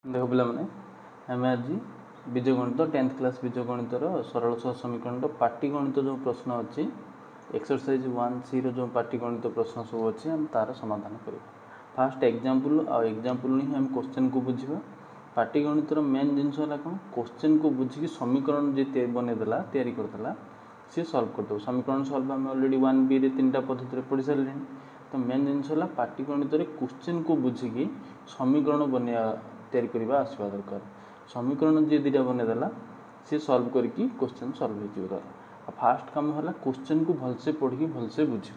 देख पे आम आज बीजगणित 10th क्लास बीजगणितर सरल सह समीकरण पाटीगणित जो प्रश्न अच्छी एक्सरसाइज 1C जो पाटीगणित प्रश्न सब अच्छी आम तार समाधान करवा। फास्ट एग्जांपल एग्जांपल ही आम क्वेश्चन को बुझा। पाटीगणितर मेन जिनस कौन क्वेश्चन को बुझिकी समीकरण जी बनईदेला तैयारी करदेला सी सल्व करदे। समीकरण सल्व आम अलरेडी 1B रे 3टा पद्धति पढ़ी सारे। तो मेन जिनस पाटीगणित क्वेश्चन को बुझिकी समीकरण बनवा तैयारी करवा आसवा दरकार। समीकरण जी दुटा बनईदेला सी सल्व करके क्वेश्चन सल्व हो। फास्ट कम है क्वेश्चन को भलसे पढ़ी भलसे बुझे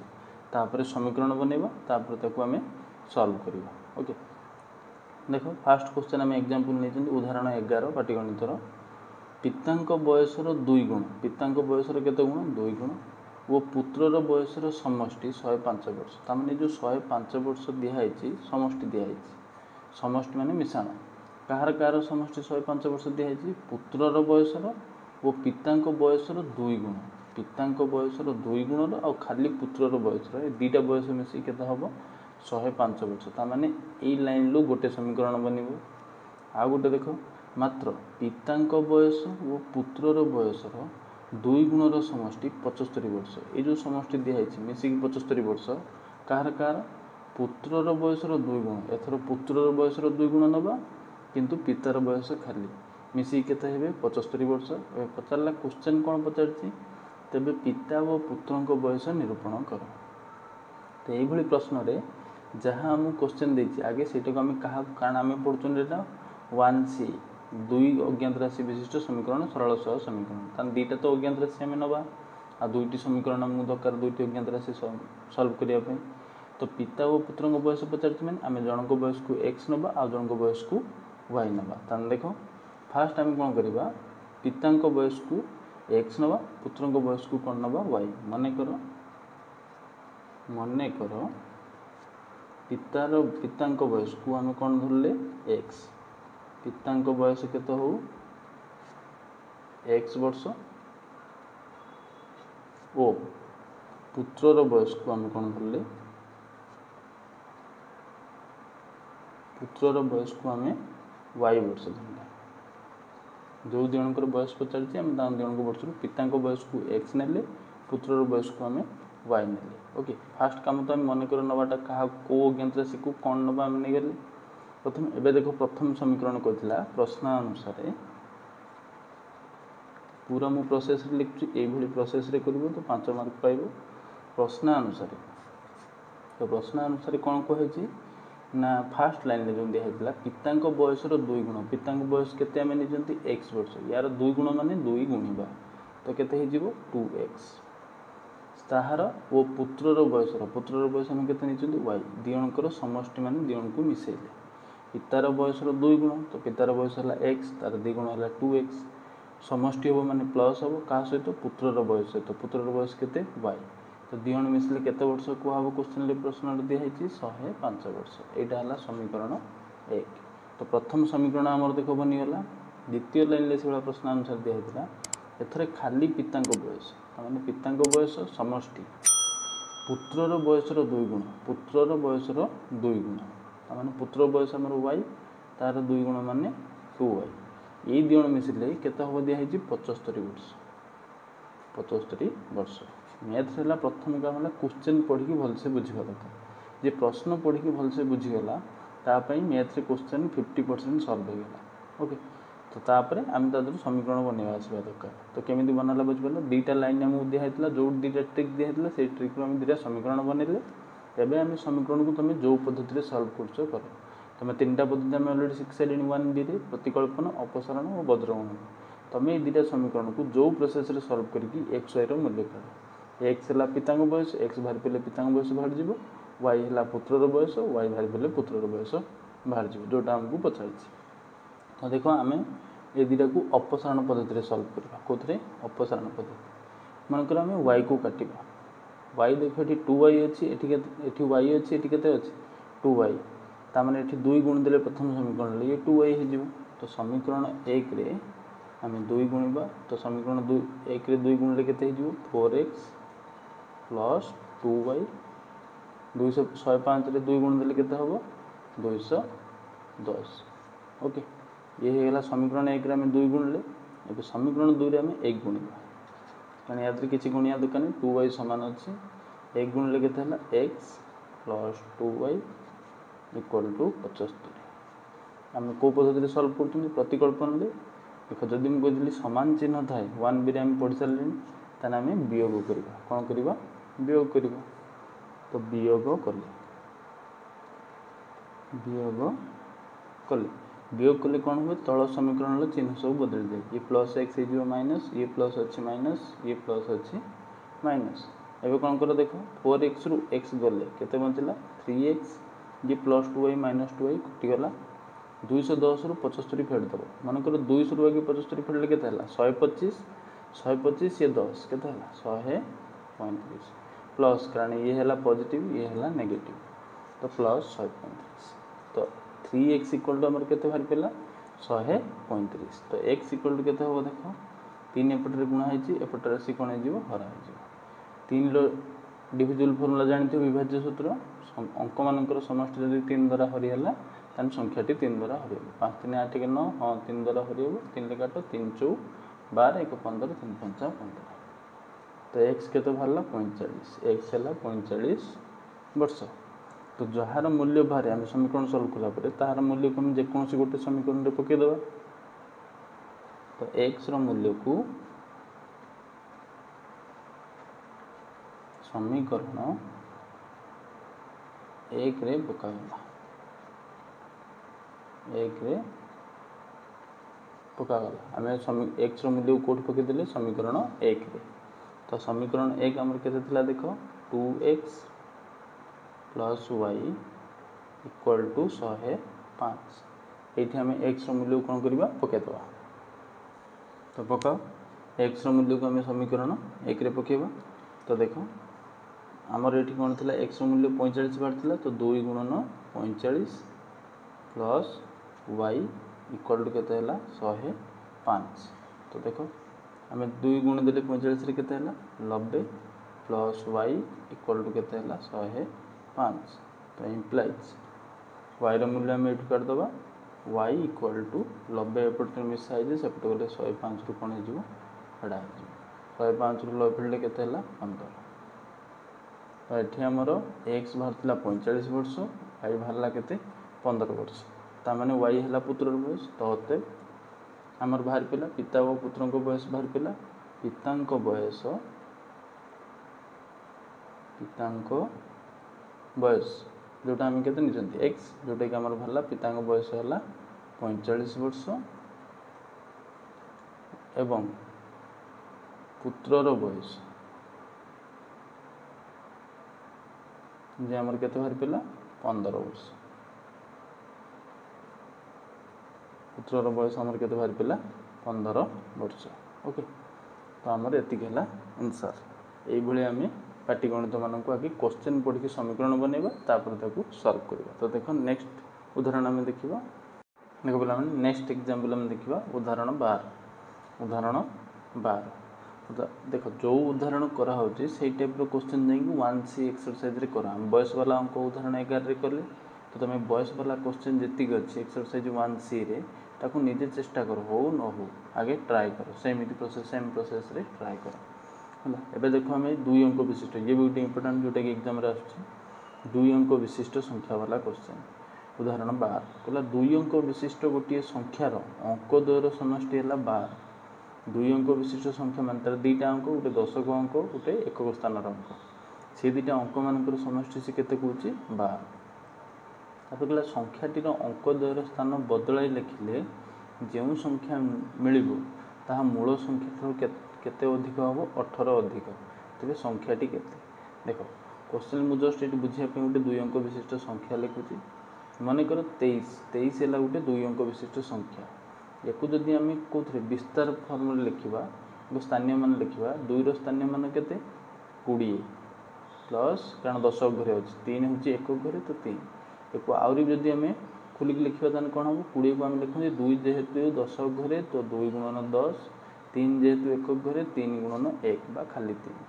तापर समीकरण बनइबा तापर ताको आमे सल्व करवा। ओके देखो फास्ट क्वेश्चन आम एग्जांपल नहीं उदाहरण 11 पाटीगणितर पितांक बयसर 2 गुण पितांक बयसर केते गुण 2 गुण वो पुत्रर बयसर समष्टि 105 वर्ष तामाने जो 105 वर्ष दिखाई समष्टि दिखाई समष्टि माने मिश्रण कहार कहार समष्टि 105 वर्ष दिखाई पुत्रर बयसर वो पितांक बयसर 2 गुण पितांक बयसर 2 गुण और खाली पुत्रर बयसर ए दुटा बयस मिसी केते हबो 105 वर्ष तामाने ए लाइन लो गोटे समीकरण बनिबो। आ गोटे देखो मात्र पितांक बयस वो पुत्रर बयसर 2 गुणर समष्टि 75 वर्ष ये जो समष्टि दिखाई मिसिकी 75 वर्ष कहार कहार पुत्रर बयसर 2 गुण एथर पुत्रर बयसर 2 गुण नबा किंतु पितार बयस खाली मिसिकी केते हेबे 75 वर्ष। पचारला क्वेश्चन कौन पचारछि तेबे पिता व पुत्रंक बयस निरूपण कर। तो ये प्रश्न रे जहाँ आम क्वेश्चन देछि आगे सेटा आम कहा कारण आम पढ़ुछन एटा 1C 2 अज्ञात राशि विशिष्ट समीकरण सरल सह समीकरण तान दुटा तो अज्ञात राशि आम नबा आ दुईटी समीकरण आमको दरकार दुईटी अज्ञात राशि सल्व करने। तो पिता और पुत्रंक बयस पचारछि माने आम जनक बयस को x नबा आ जनक बयस को y नबा। तान देखो फास्ट आम कौन करवा पितांक बयस को x नबा पुत्रंक बयस को कौन नबा y। मन कर पितांक बयस को आम कौन धरले x पितांक बयस केते हो x वर्ष ओ पुत्रर बयस को आम कौन धरले पुत्रर बयस को आम y वर्ष धरले। जो दिनकर बयस पचारछि आम ता दिनक वर्ष पितांक बयस को x नेले पुत्रर बयस को आम y नेले। ओके फास्ट काम तो आम मन कर नबाटा क्या को अज्ञात राशि को कौन नबा आम नहीं गले प्रथम एबे देखो प्रथम समीकरण कहला प्रश्न अनुसार पूरा मु प्रोसेस रे लिखछि एभली प्रोसेस रे करबो तो 5 मार्क पाइबो। प्रश्न अनुसार तो प्रश्न अनुसार कौन कहे ना फास्ट लाइन जो दिखाई पितांक बयसर 2 गुण पितांक बयस केते आमे निजंती x वर्ष यार 2 गुण माने 2 गुणिबा तो केते हे जिवो 2x ताहार वो पुत्रर बयस आमे केते निजंती y दियणकर समष्टि माने दियण को मिसेले पितार बयसर 2 गुण तो पितार बयस हला x तार 2 गुण हला 2x समष्टि हो माने प्लस हो का सहित पुत्रर बयस सहित पुत्रर बयस केते y तो दियण मिसले केते वर्ष को हबो क्वेश्चन ले प्रश्न दिखाई 105 वर्ष एटा हला समीकरण 1। तो प्रथम समीकरण हमर देखो बनी गला द्वितीय लाइन ले सेला प्रश्न अनुसार दिखाइला एथरे खाली पितांक बयस माने पितांक बयस समष्टि पुत्रर बयसर 2 गुण पुत्रर बयसर 2 गुण माने पुत्र बयस हमर y तार 2 गुण माने 2y ये दियण मिसले केते हबो दिखाई 75 वर्ष 75 वर्ष। मैथ है प्रथम काम है क्वेश्चन पढ़ी भलसे बुझा दरकार जे प्रश्न पढ़ी भलसे बुझीगला तापाई मैथ रे क्वेश्चन 50% सल्व हो गला। ओके तो तापर आम तादर समीकरण बनवा आसवा दरकार। तो केमिति बनाला बुझिपाल दुईटा लाइन आमको दिखाई जो दुईटा ट्रिक दिखाई से ट्रिक आम दुईटा समीकरण बनइले एबे आम समीकरण को तुम जो पद्धति सल्व कर कर तुम 3टा पद्धति आम अलरेडी शिखि सारे 1B रे प्रतिकल्पन अपसारण और वज्रगणन तुम ये दुईटा समीकरण को जो प्रोसेस रे सल्व करके x y रो मूल्य काढ x है पितांक बयस x बाहर पे पितांक बयस बाहर जीव y है पुत्रर बयस y बाहर पे पुत्रर बयस बाहर जीव जोटा आमको पचार। तो देखो आम ये दुटा को अपसारण पद्धति सल्व करवा कौन अपसारण पद्धति मनकर आम y को काटिबा y देखो ये 2y अच्छी ये y अच्छी ये केते अच्छी 2y तामाने ये 2 गुण देले प्रथम समीकरण ये 2y हो। तो समीकरण 1 रे आम 2 गुणिबा तो समीकरण 1 रे 2 गुणले केते हो 4x प्लस 2y 105 रे 2 गुण देले केते हबो 210 ओके ये होगा समीकरण 1 आम 2 गुणिले ए समीकरण 2 आम 1 गुणा मैंने याद किसी गुणिया दुकान 2y सामान अच्छी 1 गुणिले के x plus 2y equal to 75 आम कौ पद्धति सल्व कर प्रतिकल्पन देख जदि मुझे कहती सामान चिन्ह थाए 1 बी आम पढ़ी सारे ताने आम वियोग करवा कौन करवा वियोग करवा तो वियोग कले कौन हुए तल समीकरण चिन्ह सब बदल जाए ये प्लस एक्स हो माइनस ये प्लस अच्छी माइनस ये प्लस अच्छी माइनस एवं कौन कर देख 4x रु x गले केते बचला 3x ये प्लस 2y माइनस 2y कटिगला 210 रु 75 फेरदेव मनकर 200 रु 75 फेरले के 125 125 ये 10 के 135 प्लस कारण ये है पॉजिटिव ये है नेगेटिव तो प्लस 135 तो 3x इक्वल टू आमर केते बाहर पेला 135 तो x इक्वल टू केते हो देखो 3 एपटे गुणा है एपटे राशि कौन हो हरा हो 3 डिविजुअल फॉर्मूला जानते विभाज्य सूत्र अंक मानकर समष्टि जब 3 द्वारा हरिगला तान संख्याटी 3 द्वारा हरिगल 5 3 8 के 9 हाँ 3 द्वारा हरिगल 3 ले काट 3 4 12 1 15 3 5 15 तो x के बाहर 45 x है 45 वर्ष तो जार मूल्य बाहर आम समीकरण सल्व कला तार मूल्य को जेकोसी गोटे समीकरण में पकईदे तो x मूल्य को समीकरण 1 रे पकागला 1 रे पकागला आम x मूल्य को पकईदे समीकरण 1 रे तो समीकरण 1 आमर केते देख 2x plus y equal to 105 ये आम x मूल्य कौन करवा पकईदे तो पकाओ x मूल्य को आम समीकरण 1 रे पकेबा तो देख आमर ये कौन थी x मूल्य 45 बाहर तो 2 गुणन 45 प्लस y इक्वल टू केते 105 तो देख आम 2 गुण देले 45 के 90 प्लस y इक्वल टू केते 105 तो इम्प्लाइज y मूल्य आम ये काटदे y इक्वल टू 90 एपटे मिसा है सेपटे गले 105 रु कौन होड़ा 105 रु 90 फेरले के 15 तो ये आमर x बाहर 45 वर्ष y बाहर के 15 वर्ष ताने y है पुत्र बयस तो अतः आमर बाहर पिला पिता और पुत्र बयस बाहर पिला पिता बयस जोटा आम के एक्स जोटा कि आमर बाहर पिता बयस है 45 वर्ष एवं पुत्रर बयस जे आमर केते बाहर पिला 15 वर्ष पुत्रर बयस आमर केते बाहर पिला 15 वर्ष ओके तो आमर एतिक है आंसर ये आम पाटिगणित मानक आगे क्वेश्चन पढ़ी समीकरण बनैबा तापर ताकू सॉल्व करबा तो देखो नेक्स्ट उदाहरण आम देखिबा देखो बोला माने नेक्स्ट एग्जांपल आम देखिबा उदाहरण 12 तो देखो जो उदाहरण करा होची से टाइप रो क्वेश्चन जाई 1C एक्सरसाइज रे करा हम बयस वाला अंक उदाहरण 11 रे करले तो तुम बयस वाला क्वेश्चन जेतिक अच्छी एक्सरसाइज 1C रे ताकू निजे चेष्टा कर हो न हो आगे ट्राई कर सेम प्रोसेस रे ट्राई कर है एबे देखो आम 2 अंक विशिष्ट ये भी गोटे इंपोर्टाट जोटा कि एग्जाम रे आसुची 2 अंक विशिष्ट संख्या वाला क्वेश्चन उदाहरण 12 कहला 2 अंक विशिष्ट गोटे संख्यार अंक द्वयर समष्टि है 12 2 अंक विशिष्ट संख्या मान तार 2टा अंक गोटे दशक अंक गोटे एकक स्थान अंक से 2टा अंक मान समष्टि से केते कहूची 12 तापर कहला संख्याटीर अंक द्वयर स्थान बदलाई लिखिले जो संख्या मिलिबो ताहा मूल संख्या केते अधिक हम 18 अधिक तेरे संख्याटी केते देख क्वेश्चन मु जस्ट ये बुझिया पे गोटे 2 अंक विशिष्ट संख्या लिखुची मानेकर 23 है गोटे 2 अंक विशिष्ट संख्या याकू जदि आम कौन विस्तार फॉर्म लिखा स्थानीय मान लिखा 2 रो स्थानीय मान केते 20 प्लस कारण 10 घरे अच्छी 3 हूँ एक घरे तो 3 एक आहरी जदि आम खोलिक लिखा तान कौन हम 20 को आम लिखुचे 2 जेहेतु 10 घरे तो 2 गुणन 10 3 जेहेतु एक घरे 3 गुणन 1 बा खाली 3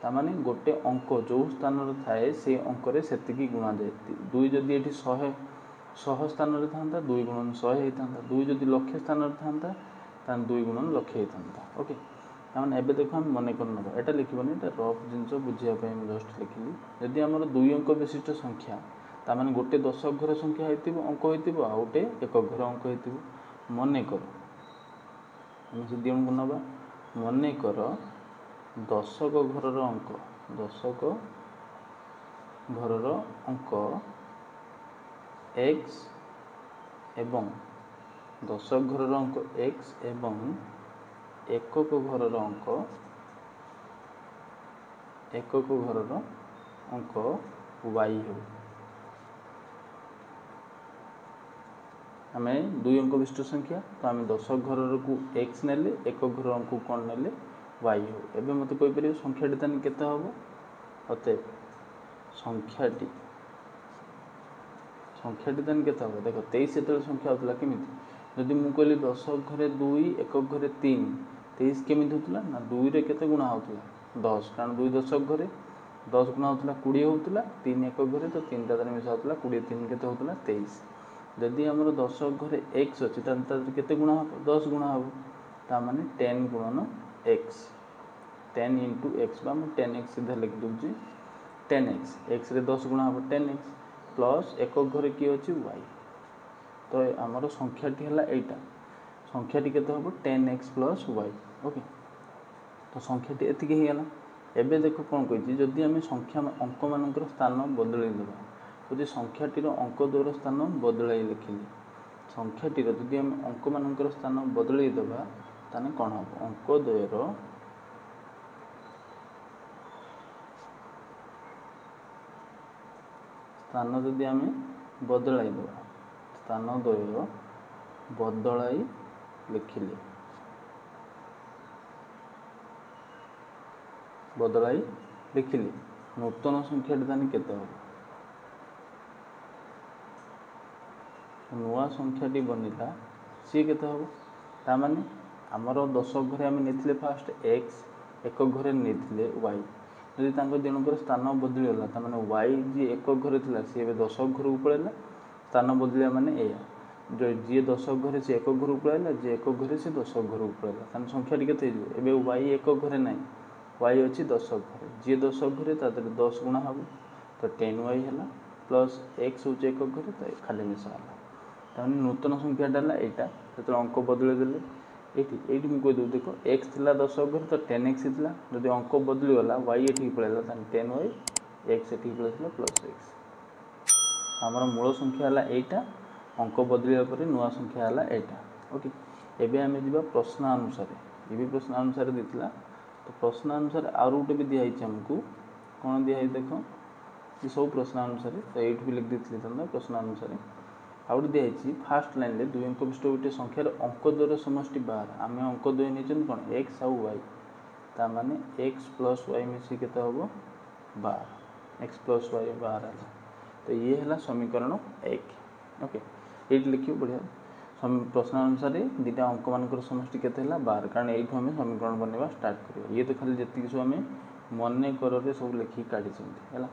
तामाने गोटे अंक जो स्थान थाए से अंक से गुणा जाए 2 जदि ये 100 ଶହ ସ୍ଥାନରେ ଥାନ୍ତା 2 ଗୁଣନ 100 ହେଇଥାନ୍ତା। 2 ଯଦି ଲକ୍ଷେ ସ୍ଥାନରେ ଥାନ୍ତା ତାହେଲେ 2 ଗୁଣନ ଲକ୍ଷେ ହେଇଥାନ୍ତା। ଓକେ, ତାମାନେ ଏବେ ଦେଖ ଆମେ ମନେ କରିନେବା, ଏଇଟା ଲେଖିବନି, ଏଇଟା ରଫ୍ ଜିନିଷ ବୁଝିବା ପାଇଁ ମୁଁ ଜଷ୍ଟ ଲେଖିଲି। ଯଦି ଆମର 2 ଅଙ୍କ ବିଶିଷ୍ଟ ସଂଖ୍ୟା, ତାମାନେ ଗୋଟେ ଦଶକ ଘର ସଂଖ୍ୟା ହେଇଥିବ, ଅଙ୍କ ହେଇଥିବ, ଆଉ ଗୋଟେ ଏକକ ଘର ଅଙ୍କ ହେଇଥିବ। ମନେକର ଆମେ ସେ ଦିଜଣକୁ ନେବା, ମନେକର ଦଶକ ଘରର ଅଙ୍କ, ଦଶକ ଘରର ଅଙ୍କ x ଏବଂ ଦଶକ ଘରର ଅଙ୍କ x ଏବଂ ଏକକ ଘରର ଅଙ୍କ y ହେଉ। ଆମେ 2 ଅଙ୍କ ବିଶିଷ୍ଟ ସଂଖ୍ୟା, ତ ଆମେ ଦଶକ ଘରକୁ x ନେଲେ, ଏକକ ଘର ଅଙ୍କକୁ କ'ଣ ନେଲେ y ହେଉ। ଏବେ ମୋତେ କହିପାରିବେ ସଂଖ୍ୟାଟି ତାହେଲେ କେତେ ହେବ? ଅତଏବ ସଂଖ୍ୟାଟି ତାହେଲେ କେତେ ହେବ? ଦେଖ 23 ଯେତେବେଳେ ସଂଖ୍ୟା ହେଉଥିଲା କେମିତି, ଯଦି ମୁଁ କହିଲି ଦଶକ ଘରେ 2 ଏକକ ଘରେ 3, 23 କେମିତି ହେଉଥିଲା ନା 2ରେ କେତେ ଗୁଣା ହେଉଥିଲା 10, କାରଣ 2 ଦଶକ ଘରେ 10 ଗୁଣା ହେଉଥିଲା 20 ହେଉଥିଲା, 3 ଏକକ ଘରେ ତ 3ଟା ତାର ମିଶା ହେଉଥିଲା 20, 3 କେତେ ହେଉଥିଲା 23। ଯଦି ଆମର ଦଶକ ଘରେ x ଅଛି ତାହେଲେ ତାର କେତେ ଗୁଣା ହେବ? 10 ଗୁଣା ହେବ, ତାମାନେ 10 ଗୁଣନ x, 10 ଇଣ୍ଟୁ x ବା ମୁଁ 10x ସିଧା ଲେଖିଦେଉଛି 10x, xରେ 10 ଗୁଣା ହେବ 10x ପ୍ଲସ୍ ଏକକ ଘରେ କିଏ ଅଛି y। ତ ଆମର ସଂଖ୍ୟାଟି ହେଲା ଏଇଟା, ସଂଖ୍ୟାଟି କେତେ ହେବ 10x ପ୍ଲସ୍ y। ଓକେ, ତ ସଂଖ୍ୟାଟି ଏତିକି ହେଇଗଲା। ଏବେ ଦେଖ କ'ଣ କହିଛି, ଯଦି ଆମେ ସଂଖ୍ୟା ଅଙ୍କମାନଙ୍କର ସ୍ଥାନ ବଦଳାଇ ଦେବା, ଯଦି ସଂଖ୍ୟାଟିର ଅଙ୍କ ଦ୍ୱୟର ସ୍ଥାନ ବଦଳାଇ ଲେଖିଲି, ସଂଖ୍ୟାଟିର ଯଦି ଆମେ ଅଙ୍କମାନଙ୍କର ସ୍ଥାନ ବଦଳାଇ ଦେବା ତାହେଲେ କ'ଣ ହେବ? ଅଙ୍କ ଦ୍ୱୟର ସ୍ଥାନ ଯଦି ଆମେ ବଦଳାଇ ଦେବା, ସ୍ଥାନ ଦ୍ୱୟ ବଦଳାଇ ଲେଖିଲେ, ନୂତନ ସଂଖ୍ୟାଟି ତାହେଲେ କେତେ ହେବ? ନୂଆ ସଂଖ୍ୟାଟି ବନିଲା ସିଏ କେତେ ହେବ? ତାମାନେ ଆମର ଦଶକ ଘରେ ଆମେ ନେଇଥିଲେ ଫାଷ୍ଟ x, ଏକକ ଘରେ ନେଇଥିଲେ y। ଯଦି ତାଙ୍କ ଦିଜଣଙ୍କର ସ୍ଥାନ ବଦଳିଗଲା, ତାମାନେ y ଯିଏ ଏକକ ଘରେ ଥିଲା ସିଏ ଏବେ ଦଶକ ଘରକୁ ପଳାଇଲା, ସ୍ଥାନ ବଦଳିବା ମାନେ ଏଇଆ, ଯିଏ ଦଶକ ଘରେ ସିଏ ଏକକ ଘରକୁ ପଳାଇଲା, ଯିଏ ଏକକ ଘରେ ସିଏ ଦଶକ ଘରକୁ ପଳାଇଲା, ତାହେଲେ ସଂଖ୍ୟାଟି କେତେ ହେଇଯିବ? ଏବେ y ଏକକ ଘରେ ନାହିଁ, y ଅଛି ଦଶକ ଘରେ, ଯିଏ ଦଶକ ଘରେ ତା ଦେହରେ 10 ଗୁଣା ହେବ, ତ 10y ହେଲା, ପ୍ଲସ୍ x ହେଉଛି ଏକକ ଘରେ, ତ ଖାଲି ମିଶା ହେଲା। ତାମାନେ ନୂତନ ସଂଖ୍ୟାଟା ହେଲା ଏଇଟା। ଯେତେବେଳେ ଅଙ୍କ ବଦଳେଇ ଦେଲେ ଏଇଠି ମୁଁ କହିଦେଉଛି, ଦେଖ x ଥିଲା ଦଶକ ଘରେ ତ 10x ଥିଲା, ଯଦି ଅଙ୍କ ବଦଳିଗଲା y ଏଠିକି ପଳାଇଲା ତାହେଲେ 10y, x ଏଠିକି ପଳାଇଥିଲା ପ୍ଲସ୍ x। ଆମର ମୂଳ ସଂଖ୍ୟା ହେଲା ଏଇଟା, ଅଙ୍କ ବଦଳିବା ପରେ ନୂଆ ସଂଖ୍ୟା ହେଲା ଏଇଟା। ଓକେ, ଏବେ ଆମେ ଯିବା ପ୍ରଶ୍ନ ଅନୁସାରେ, ଏ ବି ପ୍ରଶ୍ନ ଅନୁସାରେ ଦେଇଥିଲା, ତ ପ୍ରଶ୍ନ ଅନୁସାରେ ଆଉ ଗୋଟେ ବି ଦିଆହେଇଛି ଆମକୁ, କ'ଣ ଦିଆହେଇଛି ଦେଖ, ଏ ସବୁ ପ୍ରଶ୍ନ ଅନୁସାରେ, ତ ଏଇଠି ବି ଲେଖିଦେଇଥିଲି ତାହେଲେ ପ୍ରଶ୍ନ ଅନୁସାରେ। ଆଉ ଗୋଟେ ଦିଆହେଇଛି ଫାର୍ଷ୍ଟ ଲାଇନ୍ରେ 2 ଅଙ୍କ ବିଶିଷ୍ଟ ଗୋଟିଏ ସଂଖ୍ୟାର ଅଙ୍କ ଦ୍ୱୟର ସମଷ୍ଟି ବାହାର, ଆମେ ଅଙ୍କ ଦ୍ୱୟ ନେଇଛନ୍ତି କ'ଣ x ଆଉ y, ତାମାନେ x ପ୍ଲସ୍ y ମିଶି କେତେ ହେବ 12, x ପ୍ଲସ୍ y 12 ହେଲା। ତ ଇଏ ହେଲା ସମୀକରଣ 1। ଓକେ, ଏଇଠି ଲେଖିବ ବଢ଼ିଆ, ପ୍ରଶ୍ନ ଅନୁସାରେ ଦୁଇଟା ଅଙ୍କମାନଙ୍କର ସମଷ୍ଟି କେତେ ହେଲା 12, କାରଣ ଏଇଠୁ ଆମେ ସମୀକରଣ ବନେଇବା ଷ୍ଟାର୍ଟ କରିବା। ଇଏ ତ ଖାଲି ଯେତିକି ସବୁ ଆମେ ମନେକରରେ ସବୁ ଲେଖିକି କାଢ଼ିଛନ୍ତି ହେଲା।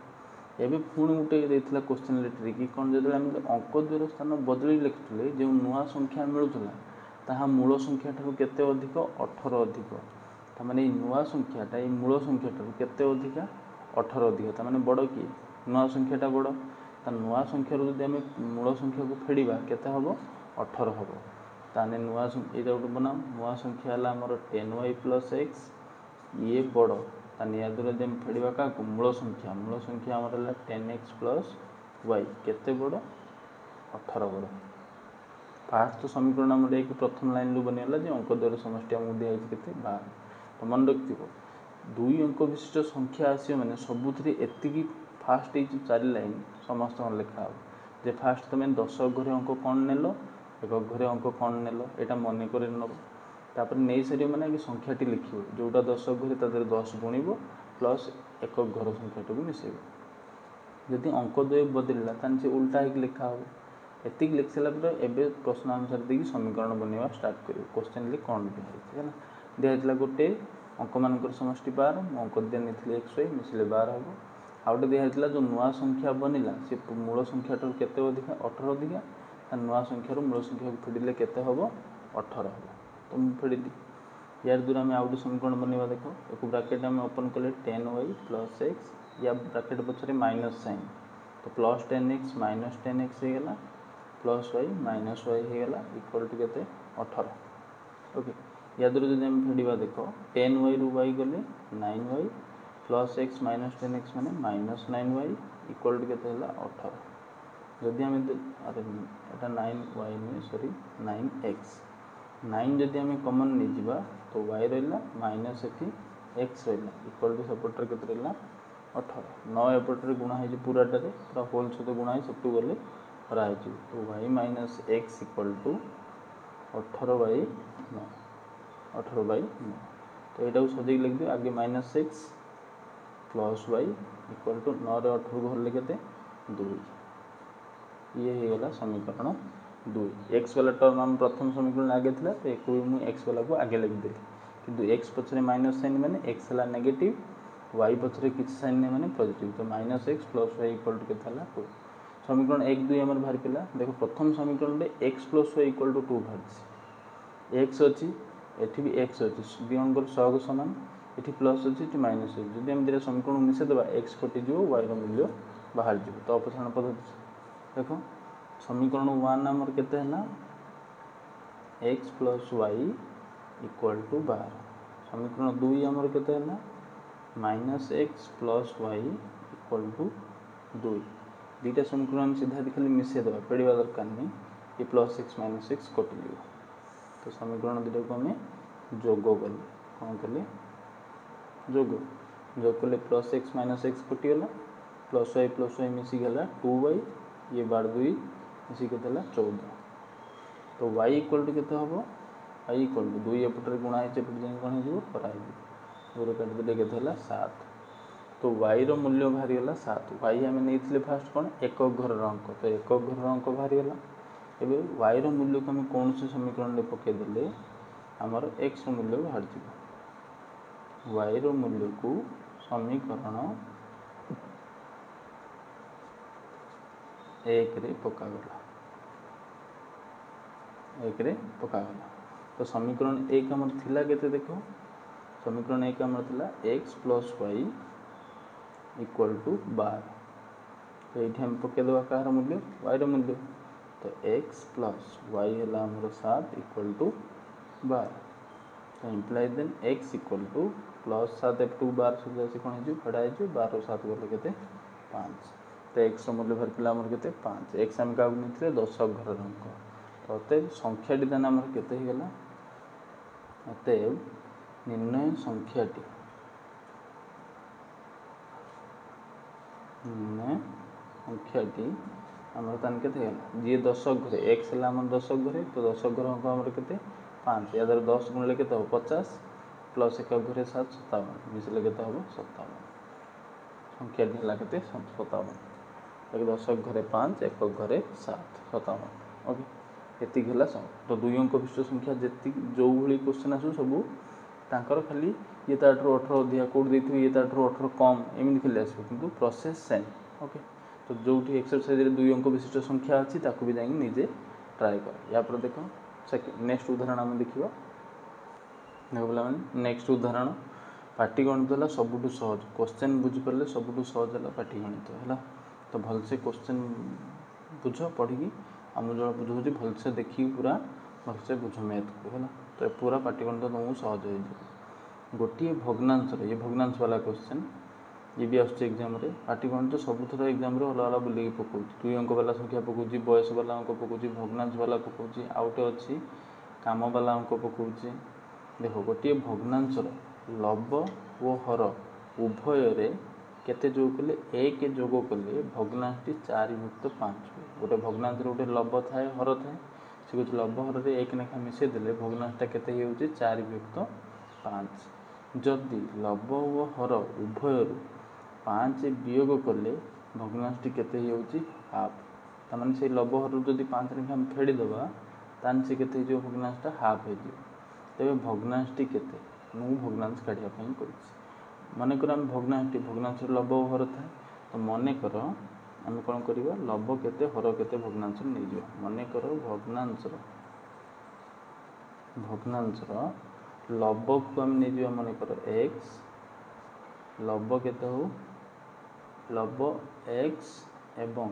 ଏବେ ପୁଣି ଗୋଟେ ଦେଇଥିଲା କୋଶ୍ଚିନ୍ରେ ଟ୍ରିକ୍, କ'ଣ ଯେତେବେଳେ ଆମେ ଅଙ୍କ ଦ୍ୱୟର ସ୍ଥାନ ବଦଳେଇ ଲେଖୁଥିଲେ ଯେଉଁ ନୂଆ ସଂଖ୍ୟା ମିଳୁଥିଲା ତାହା ମୂଳ ସଂଖ୍ୟାଠାରୁ କେତେ ଅଧିକ? 18 ଅଧିକ। ତାମାନେ ଏଇ ନୂଆ ସଂଖ୍ୟାଟା ଏଇ ମୂଳ ସଂଖ୍ୟାଠାରୁ କେତେ ଅଧିକା? 18 ଅଧିକ। ତାମାନେ ବଡ଼ କିଏ? ନୂଆ ସଂଖ୍ୟାଟା ବଡ଼। ତା ନୂଆ ସଂଖ୍ୟାରୁ ଯଦି ଆମେ ମୂଳ ସଂଖ୍ୟାକୁ ଫେଡ଼ିବା କେତେ ହେବ? 18 ହେବ। ତାହେଲେ ନୂଆ ଏଇଟା ଗୋଟେ ବନାଅ, ନୂଆ ସଂଖ୍ୟା ହେଲା ଆମର 10y ପ୍ଲସ୍ x, ଇଏ ବଡ଼, ତାହେଲେ ୟା ଦ୍ୱାରା ଯଦି ଆମେ ଫେଡ଼ିବା କାହାକୁ? ମୂଳ ସଂଖ୍ୟା ଆମର ହେଲା 10x ପ୍ଲସ୍ y, କେତେ ବଡ଼? 18 ବଡ଼। ଫାର୍ଷ୍ଟ ସମୀକରଣ ଆମର ଏକ ପ୍ରଥମ ଲାଇନ୍ରୁ ବନିଗଲା ଯେ ଅଙ୍କ ଦ୍ୱୟର ସମଷ୍ଟି ଆମକୁ ଦିଆହେଇଛି କେତେ? 12। ତ ମନେ ରଖିଥିବ 2 ଅଙ୍କ ବିଶିଷ୍ଟ ସଂଖ୍ୟା ଆସିବ ମାନେ ସବୁଥିରେ ଏତିକି ଫାର୍ଷ୍ଟ ଏଇ ଯେଉଁ 4 ଲାଇନ୍ ସମସ୍ତଙ୍କର ଲେଖା ହେବ, ଯେ ଫାର୍ଷ୍ଟ ତୁମେ ଦଶକ ଘରେ ଅଙ୍କ କ'ଣ ନେଲ, ଏକକ ଘରେ ଅଙ୍କ କ'ଣ ନେଲ, ଏଇଟା ମନେ କରି ନେବ। ତାପରେ ନେଇସାରିବ ମାନେ ଆଗେ ସଂଖ୍ୟାଟି ଲେଖିବ, ଯେଉଁଟା ଦଶକ ଘରେ ତା ଦେହରେ 10 ଗୁଣିବ ପ୍ଲସ୍ ଏକକ ଘର ସଂଖ୍ୟାଟାକୁ ମିଶାଇବ। ଯଦି ଅଙ୍କ ଦ୍ୱୟ ବଦଳିଲା ତାହେଲେ ସେ ଉଲ୍ଟା ହେଇକି ଲେଖା ହେବ। ଏତିକି ଲେଖି ସାରିଲା ପରେ ଏବେ ପ୍ରଶ୍ନ ଅନୁସାରେ ଦେଇକି ସମୀକରଣ ବନେଇବା ଷ୍ଟାର୍ଟ କରିବ। କୋଶ୍ଚିନ୍ରେ କ'ଣ ଦିଆହେଇଛି ହେଲା, ଦିଆହେଇଥିଲା ଗୋଟେ ଅଙ୍କମାନଙ୍କର ସମଷ୍ଟି 12, ମୁଁ ଅଙ୍କ ଦ୍ୱୟ ନେଇଥିଲି x y ମିଶିଲେ 12 ହେବ। आउटे दिखाई जो नुआ संख्या बनला सी मूल संख्या केते अधिका 18 अधिका नुआ संख्यार मूल संख्या को फेडिले केते हम 18 हम तो मुझे फेडिली यार द्वारा आम आउटे समीकरण बनवा देख एक ब्राकेट आम ओपन कले 10y प्लस एक्स या ब्राकेट पछरे माइनस साइन तो प्लस 10x माइनस 10x होगा प्लस वाई माइनस वाई होगा इक्वल टू केते 18 ओके या द्वारा जब आम फेड़ा देख 10y रु y गले 9y plus x minus 10x मैंने माइनस 9y इक्वल टू केते 18 जदि आम अरे एटा 9y नुहे सॉरी 9x 9 जदि आम कमन नहीं जा तो y रहा माइनस एटी एक्स रहा इक्वल टू सेपटर के 18 9 एपटे गुणा हो पूराटे पूरा होल सहित गुणा हो सब गले कराई तो y minus x equal to 18/9 18/9 तो यहाँ सजेक लिख दियो आगे minus x plus y equal to 9 रे 18 को हल्ले के 2 ये होगा समीकरण 2 एक्स वाला टर्म आम प्रथम समीकरण आगे था तो एक मुझे एक्स वाला को आगे लिखिदेली किंतु एक्स पछरे माइनस साइन मैंने एक्स है नेगेटिव वाई पछरे किसी साइन नहीं मैंने पॉजिटिव तो minus x plus y equal to के 2 समीकरण 1 2 आम बाहर पिला देखो प्रथम समीकरण में x plus y equal to 2 बाहर एक्स अच्छी एटी भी एक्स अच्छी दुई सहग सामान ये प्लस अच्छी ये माइनस अच्छी जब आम दुटा समीकरण मिसेदेवा एक्स कटिज वाई मूल्य बाहर जा तो अपसारण पद्धति देख समीकरण 1 आमर केते है x plus y equal to 12 समीकरण 2 आमर केते है minus x plus y equal to 2 दुटा समीकरण सीधा खाली मिसेदेवा पेड़ा दरकार नहीं ये प्लस एक्स माइनस एक्स कटिज तो समीकरण दुटा को आम जोग कले कौन कले जोग कले प्लस एक्स माइनस एक्स कटिगला प्लस वाई मिसिगला 2y ये 12 मिसिक 14 तो y इक्वल टू केते हम y इक्वल टू 2 एपटे गुणा है कौन हो दूर काटिदे के 7 तो y रो मूल्य बाहरी गला 7 y आम नहीं फास्ट कौन एक घर अंक तो एक घर अंक बाहरी गला एबे y रो मूल्य को आम कौन से समीकरण में पकईदे आमर x रो मूल्य बाहर जीव y रो मूल्य को समीकरण 1 रे पकागला 1 रे पकागला तो समीकरण 1 आमर थिला केते देखो समीकरण 1 आमर थिला x plus y equal to 12 तो ये आम पकईदेवा कहार मूल्य y रो मूल्य तो x प्लस वाई है आमर 7 इक्वल टू 12 तो imply then x equal to plus 7 एपटू 12 सहित कौन हो फेड़ा हो 12 7 गले के 5 तो एक्स मूल्य बाहर पिला के 5 एक्स आम क्या नहीं 10 घर अंक तो अतएव संख्याटी दान आम के अतएव निर्णय संख्याटी आमर तान के जी 10 घरे एक्स है आम 10 घरे तो 10 घर अंक आम के 5 या द्वारा 10 गुणले के 50 प्लस 1 घरे 7 57 मिसले के 57 संख्याटी है के 57 10 घरे 5 1 घरे 7 57 ओके ये है तो दुई अंक विशिष्ट संख्या जी जो भाई क्वेश्चन आसू सब तांकर खाली ये ताठू 18 अधिका कौट देते ये ताठू 18 कम एमती खाली आसो कि प्रोसेस सेम ओके तो जो एक्सरसाइज दुई अंक विशिष्ट संख्या अच्छी ताकू भी जाए निजे ट्राए कर या पर देख सेकेंड नेक्स्ट उदाहरण आम देखा देख पे नेक्स्ट उदाहरण पाटीगणित है सबुठ सहज क्वेश्चन बुझीपारे सबुठ सहज है पाटीगणित है तो भलसे क्वेश्चन बुझ पढ़ी आम जो बुझे भलसे देखिए पूरा भलसे बुझ मैथ को है तो पूरा पाटीगणित तुमको सहज हो गोटे भग्नांश ये भग्नांश वाला क्वेश्चन ये भी आसुच्छे एग्जाम रे पाटीगणित सबुथर एग्जाम रे अलग अलग बुलेक पकाऊँ दुई अंक वाला संख्या पकाऊँ बयस वाला अंक पकाऊँ भग्नांश वाला पकाऊँ आउटे अच्छी काम वाला अंक पकाऊँ देख गोटे भग्नांशर लब और हर उभय केते जोग कले एक जोग कले भग्नांशटी 4 युक्त 5 गोटे भग्नांश गोटे लब थाए हर थाए से कुछ लब हर एक लेखा मिसई देले भग्नांशटा केते होउची 4 युक्त 5 जदि लब और हर उभय 5 वियोग कले भग्नांशटी केते होउची हाफ तामाने से लब हर जदि 5 लेखा फेड़ी देबा तान से केते जो भग्नांशटा हाफ हो जिवो तेबे भग्नांशटी केते मु भग्नांश काढिया पई करिछि मानेकर आम भग्नांश लब हर थाए तो मन कर आम कौन करवा लभ केते हर केते भग्नांश नहीं जा मन कर भग्नांशर लभ को आम नहीं जा मन कर एक्स लभ केते हो लभ एक्स एवं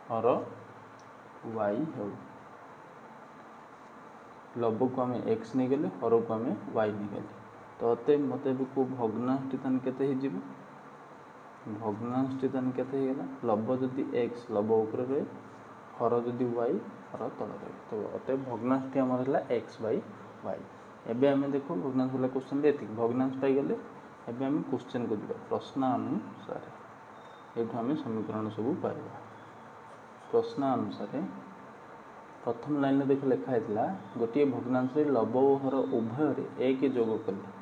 हर वाई हो लभ को आम एक्स नहीं गले हर को आम वाई नहीं गले तो मत को भग्नांशटी तान केते हो भग्नांशटी तान केते हो लभ जदि एक्स लभ ऊपर रहे हर जदि वाई हर तल रहे तो अतएव भग्नांशटी आमर है एक्स बाई वाई एवं आम देखो भग्नांश वाला क्वेश्चन ये भग्नांश पाईगले एवं आम क्वेश्चन को जा प्रश्न अनुसार ये आम समीकरण सब पाइबा प्रश्न अनुसार प्रथम लाइन देख लिखाई गोटे भग्नांश लभ और हर उभय एक जोग कले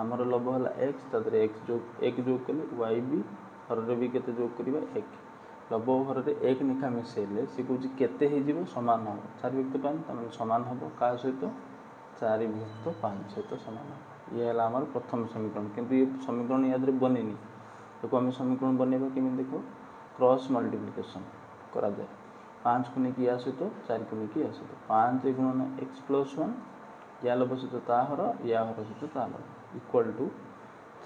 आमर लभ है एक्स तादर एक जोग कले वाई भी हर भी केते जोग करवा एक लभ और हर एक निखा मिसेले सी कौन केते सामान हम 4 विभक्त 5 तमें सामान हम क्या सहित 4 विभक्त 5 सहित सामान हम ये है आमर प्रथम समीकरण किंतु ये समीकरण याद बनेनी तो आम समीकरण बनवा केमी देख क्रॉस मल्टीप्लिकेशन करा जाए 5 को लेकिन या सहित 4 को लेकिन या सहित 5 गुणन एक्स प्लस 1 या लभ सहित ताहर या हर सहित ता लभ इक्वल टू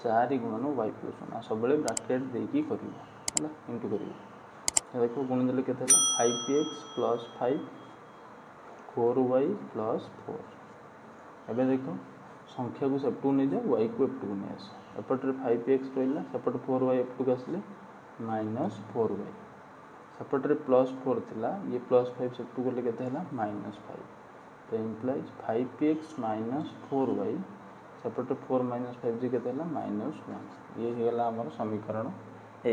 4 गुणन वाई प्लस 1 सब ब्राकेट देकी कर इंटू कर देखो गुणी देले केते 5x प्लस 5 4y प्लस 4 एबे देखो संख्या को सेपटू नहीं जाए वाई को एपटू को नहीं आस एपटे 5x रहा सेपटे 4y एपटू आसले -4y सेपटे +4 थिला ये +5 सेपटू गले केते हला -5 तो इम्प्लाइज 5x - 4y सेपटे 4 - 5 जी केते हला -1 ये हेला हमर समीकरण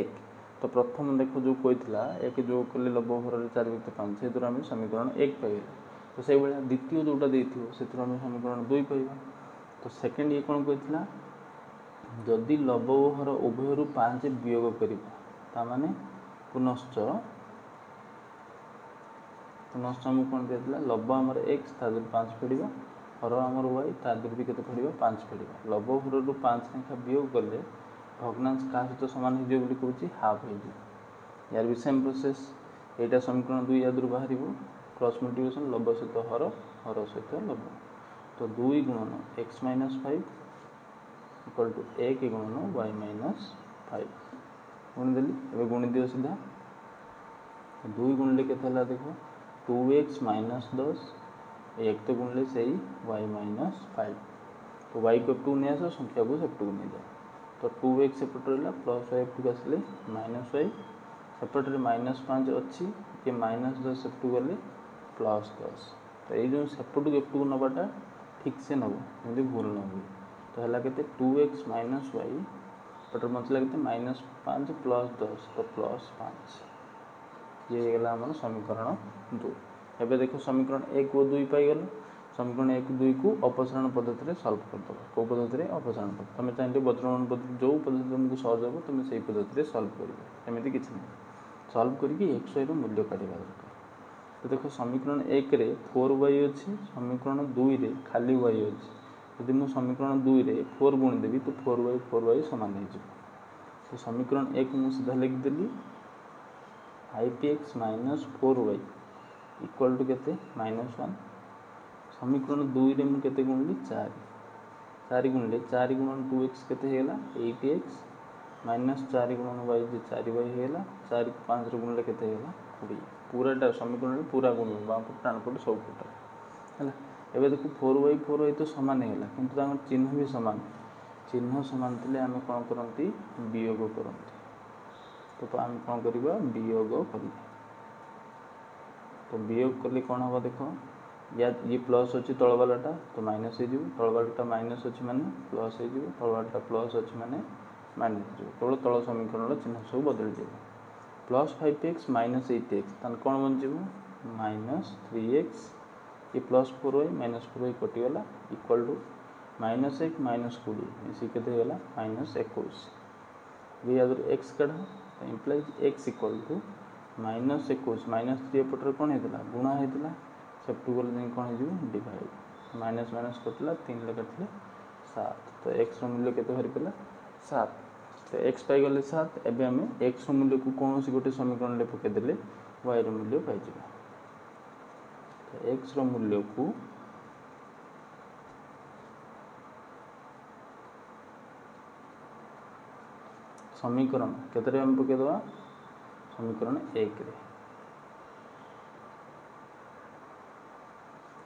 1 तो प्रथम देखो जो कोइथिला एक जो कले लभ भर 4 विभक्त 5 से द्वारा हम समीकरण 1 पाइबा तो से बेला द्वितीय जोटा देथियो से हम समीकरण 2 पाइबा तो सेकंड ये कोन कोइथिला जदि लभ हर उभय रु 5 वियोग करिबा ता माने पुनश्च आमको कौन दिया लभ आमर एक्स तादर 5 पड़ा हर आमर वाई तादर भी केते पड़ा 5 पड़ा लभ हर रु 5 लेखा वियोग कले भग्नांश क्या सहित सामान हो कहूँ हाफ हो यार भी सेम प्रोसेस यहाँ समीकरण 2 याद बाहर क्रॉस मल्टीप्लिकेशन लभ सहित हर हर सहित लभ तो 2 गुणन एक्स -5 इक्वल टू 1 गुणन वाई -5 गुणिदेली एवं गुणी दियो सीधा 2 गुणिले केते देखो 2x - 10 एक तो गुणले से ही y -5 तो y को एपटू नहीं आस संख्या को सेपटू को नहीं जाए तो 2x सेपट रहा प्लस y एपटू आसले -y सेपटे -5 अच्छी ये -10 सेपटू गले +10 तो ये जो सेपटू एपटू नवाटा ठीक से नब जमी भूल न हुए तो है के 2x - y पटर मतलब के -5 + 10 तो +5 ये गला आम समीकरण 2 एवं देखो समीकरण 1 और 2 पाईगल समीकरण 1 2 को अपसारण पद्धति सल्व करदे कौ पद्धति अपसारण पद्धति तुम चाहिए बज्रगण पद्धति जो पद्धति तुमको सहज हम तुम से पद्धति सल्व कर एमती किसी ना सल्व करके एक्स वाई मूल्य काढ़ा दरकार तो देखो समीकरण 1 रे 4y अच्छी समीकरण 2 रे खाली y अच्छी यदि मुझे समीकरण 2 रे 4 गुणीदेवी तो 4y सामान हो तो समीकरण 1 मुझे सीधा लिखिदेली 5x - 4y इक्वल टू केते -1 समीकरण 2 रे मु केते गुणली 4 गुणले 4 गुणन 2x केते हेला 8x -4 गुणन y जे 4y हेला 4 को 5 रे गुणले केते हेला 20 पूराटा समीकरण पूरा गुण बापट टाणपट सब पट है एबे देखो 4y तो सामान हेला किंतु तांकर चिन्ह भी सामान चिन्ह सामान थिले आम कौन करती वियोग करती तो आम कौन करवा वियोग कर तो वियोग कले कौन हम देख या ये प्लस अच्छी तल वालाटा तो माइनस हो तल वालाटा माइनस अच्छी माने प्लस हो तल वालाटा प्लस अच्छी माने माइनस हो केवल तल समीकरण चिन्ह सब बदल जाए +5x - 8x तान कौन बन -3x ये +4y -4y कटिगला इक्वल टू -1 -20 मिसी केते गला -21 ये अगर x कढ़ा तो इम्प्लाइज x इक्वल टू -21 -3 एपटर कौन होता गुणा होता सेपटू गले कौन हो डिवाइड माइनस माइनस कटला 3 लेखा 7 तो x मूल्य केते बाहरी पड़ा 7 तो एक्स पाइगले 7 एवं आम एक्स मूल्य को कौन सी गोटे समीकरण में पकईदे वाई रूल्य पाई एक्स मूल्य को समीकरण केतरे आम पकईदे समीकरण 1 रे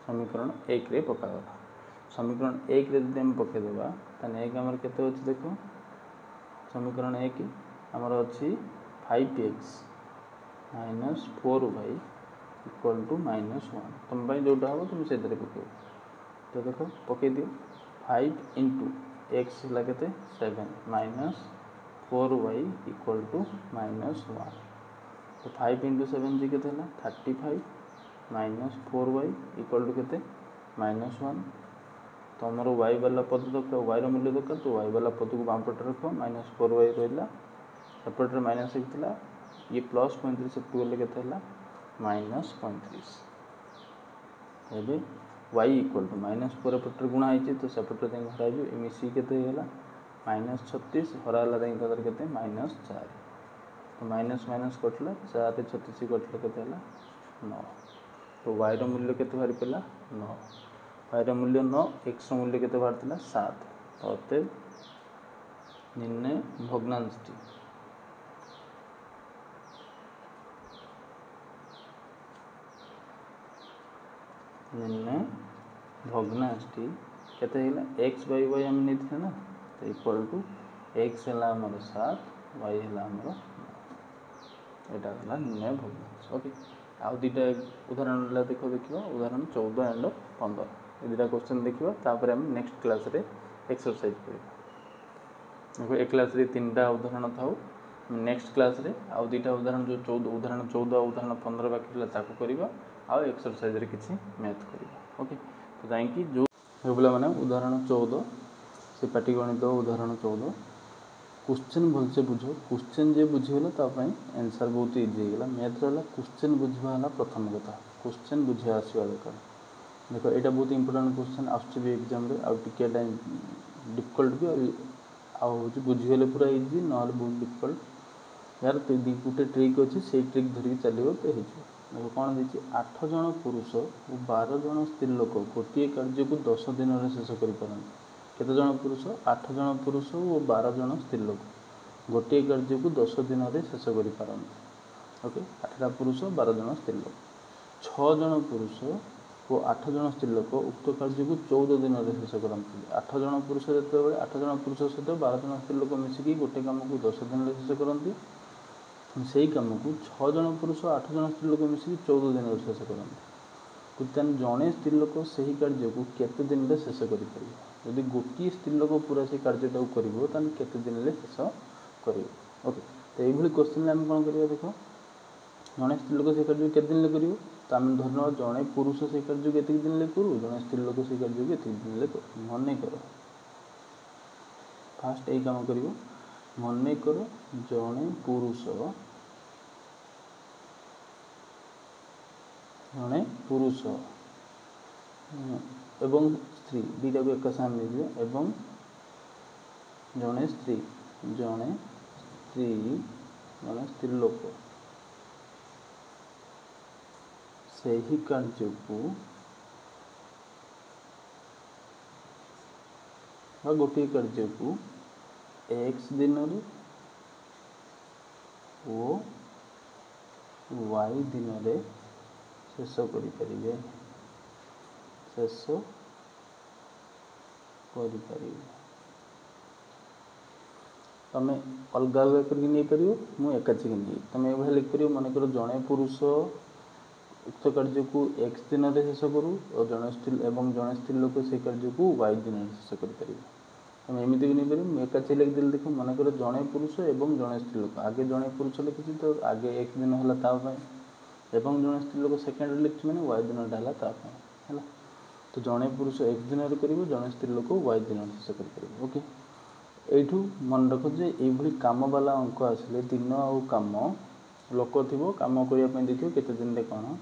समीकरण 1 रे पकागला समीकरण 1 रे जब पकईदेवा तो 1 आमर केते अच्छे देख समीकरण 1 आमर अच्छी 5x minus 4y equal to -1 तुम जोटा हम तुम से पक तो देख पकई दियो 5 इंटू एक्स है 7 माइनस 4y इक्वल टू -1 तो 5 इंटू 7 जी के 35 माइनस 4y इक्वल टू के -1 तो आमर y वाला पद दरकार y मूल्य दरकार तो y वाला पद को बाम पटे रख -4y रहा सेपटे माइनस होता ये प्लस 35 सेपटू गले के -35 एवं y इक्वल टू -4 पटे गुणा होती तो सेपटे हर मिसी के -36 हराला के -4 तो माइनस माइनस कटला 4 36 कटले के 9 तो y मूल्य के बाहरी पड़ा 9 y मूल्य 9 x मूल्य के बाहर 7 तो अतएव निर्णय भग्नांशटी केते एक्स बाई वाई आम नहीं थे ना तो इक्वल टू एक्स है आमर 7 वाई है आमर 9 यहाँ गला निर्णय भग्नांश ओके आउ दुटा उदाहरण देखो देखा उदाहरण 14 एंड 15 ये दुटा क्वेश्चन देखा तापर आम नेक्स्ट क्लास रे एक्सरसाइज कर देखो एक क्लास रे 3टा उदाहरण थाउ नेक्स्ट क्लास रे आउ दुटा उदाहरण जो 14 उदाहरण 15 बाकी ताको करबा आउ एक्सरसाइज रे किछि मैथ करबा ओके तो जाइकी जो बोला माने उदाहरण 14 से पाटीगणित उदाहरण 14 क्वेश्चन भलसे बुझ क्वेश्चन जे बुझीगला आंसर बहुत इजी होगा मैथ रहा क्वेश्चन बुझा प्रथम कथा क्वेश्चन बुझा आसवा दरकार देखो यहाँ बहुत इंपोर्टेंट क्वेश्चन आसुच्छी एग्जाम आउ टिके डिफिकल्ट भी आउ बुझीगले पूरा इजी ना बहुत डिफिकल्ट यार गोटे ट्रिक अच्छी से ट्रिक धरिकी चलो तो देखो कौन है 8 जन पुरुष और 12 जन स्त्री लोक गोटे कार्य को 10 दिन में शेष कर केते जन पुरुष 8 जन पुरुष और 12 जन स्त्री लोक गोटे कार्य को 10 दिन में शेष कर ओके 8टा पुरुष 12 जन स्त्री लोक 6 जन पुरुष और 8 जन स्त्री लोक उक्त कार्य को 14 दिन में शेष करते 8 जन पुरुष जो 8 जन पुरुष सहित 12 जन स्त्री लोक मिसिकी गोटे कम को 10 दिन में शेष करती से कम को 6 जन पुरुष 8 जन स्त्री लोक मिसिकी 14 दिन में शेष करते जड़े स्त्री लोक से कार्य को केते दिन में शेष कर जदि गोटे स्त्री लोक पूरा से कार्यटा कर केते दिन में शेष कर ओके तो ये क्वेश्चन आम कौन कर देख जड़े स्त्री लोक से कार्य केते दिन कर तो आम धरना जड़े पुरुष से कार्य को दिन में करूँ जड़े स्त्री लोक से कार्य को दिन में करूँ मन कर फास्ट यही कम कर मन कर जड़े पुरुष एवं स्त्री दुईटा को एक सामने मिल एवं जड़े स्त्री जड़े स्त्री लोक से ही कार्य को गोटे कार्य को x दिन और y दिन में शेष करें शेष तुम अलग अलग करके नहीं पार मुझे एकाची नहीं तुम ये लिखिपर मन कर जड़े पुरुष उक्त कार्य को x दिन में शेष करूँ और जड़े स्त्री एवं जड़े स्त्री लोक से कार्य को y दिन में शेष कर तुम एमती भी नहीं पार मुझे एकाची लिखिदेली देख मन कर जड़े पुरुष एवं जड़े स्त्री लोक आगे जड़े पुरुष लिखी तो आगे x दिन है एवं जड़े स्त्री लोक सेकेंड लिखी मैंने y दिनटा है तो जड़े पुरुष x दिन में कर जड़े स्त्री लोक y दिन शेष कर ओके यू मन रख ये कम वाला अंक आसिले दिन आउ कम लोक थी कम करने देखिए केते दिन कौन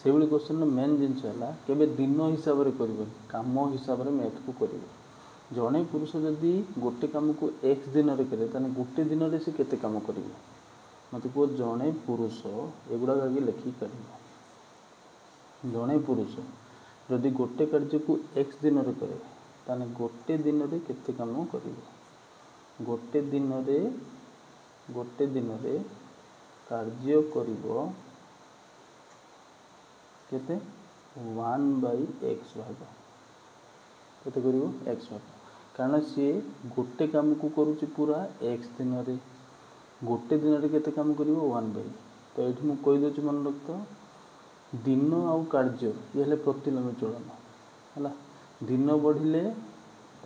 से क्वेश्चन मेन जिनस है केवे दिन हिसाब से कर कम हिसाब से मैथ को कर जड़े पुरुष जदि गोटे कम को एक्स दिन में करे ताने गोटे दिन में से केते काम करिवो मत कह जड़े पुरुष एगुड़ा आगे लिखिक कर जड़े पुरुष जदि गोटे कार्य को एक्स दिन में करे ताने गोटे दिन में केते काम करिवो गोटे दिन कार्य करिवो केते 1/x भाग केते करिवो x भाग कारण सी गोटे काम को करूची पूरा x दिन में गोटे दिन में केते काम करिवो 1/। तो ये मुझे कहीदे मन रख दिन आउ कार्य ये हेले प्रतिलोमी चलन है दिन बढ़िले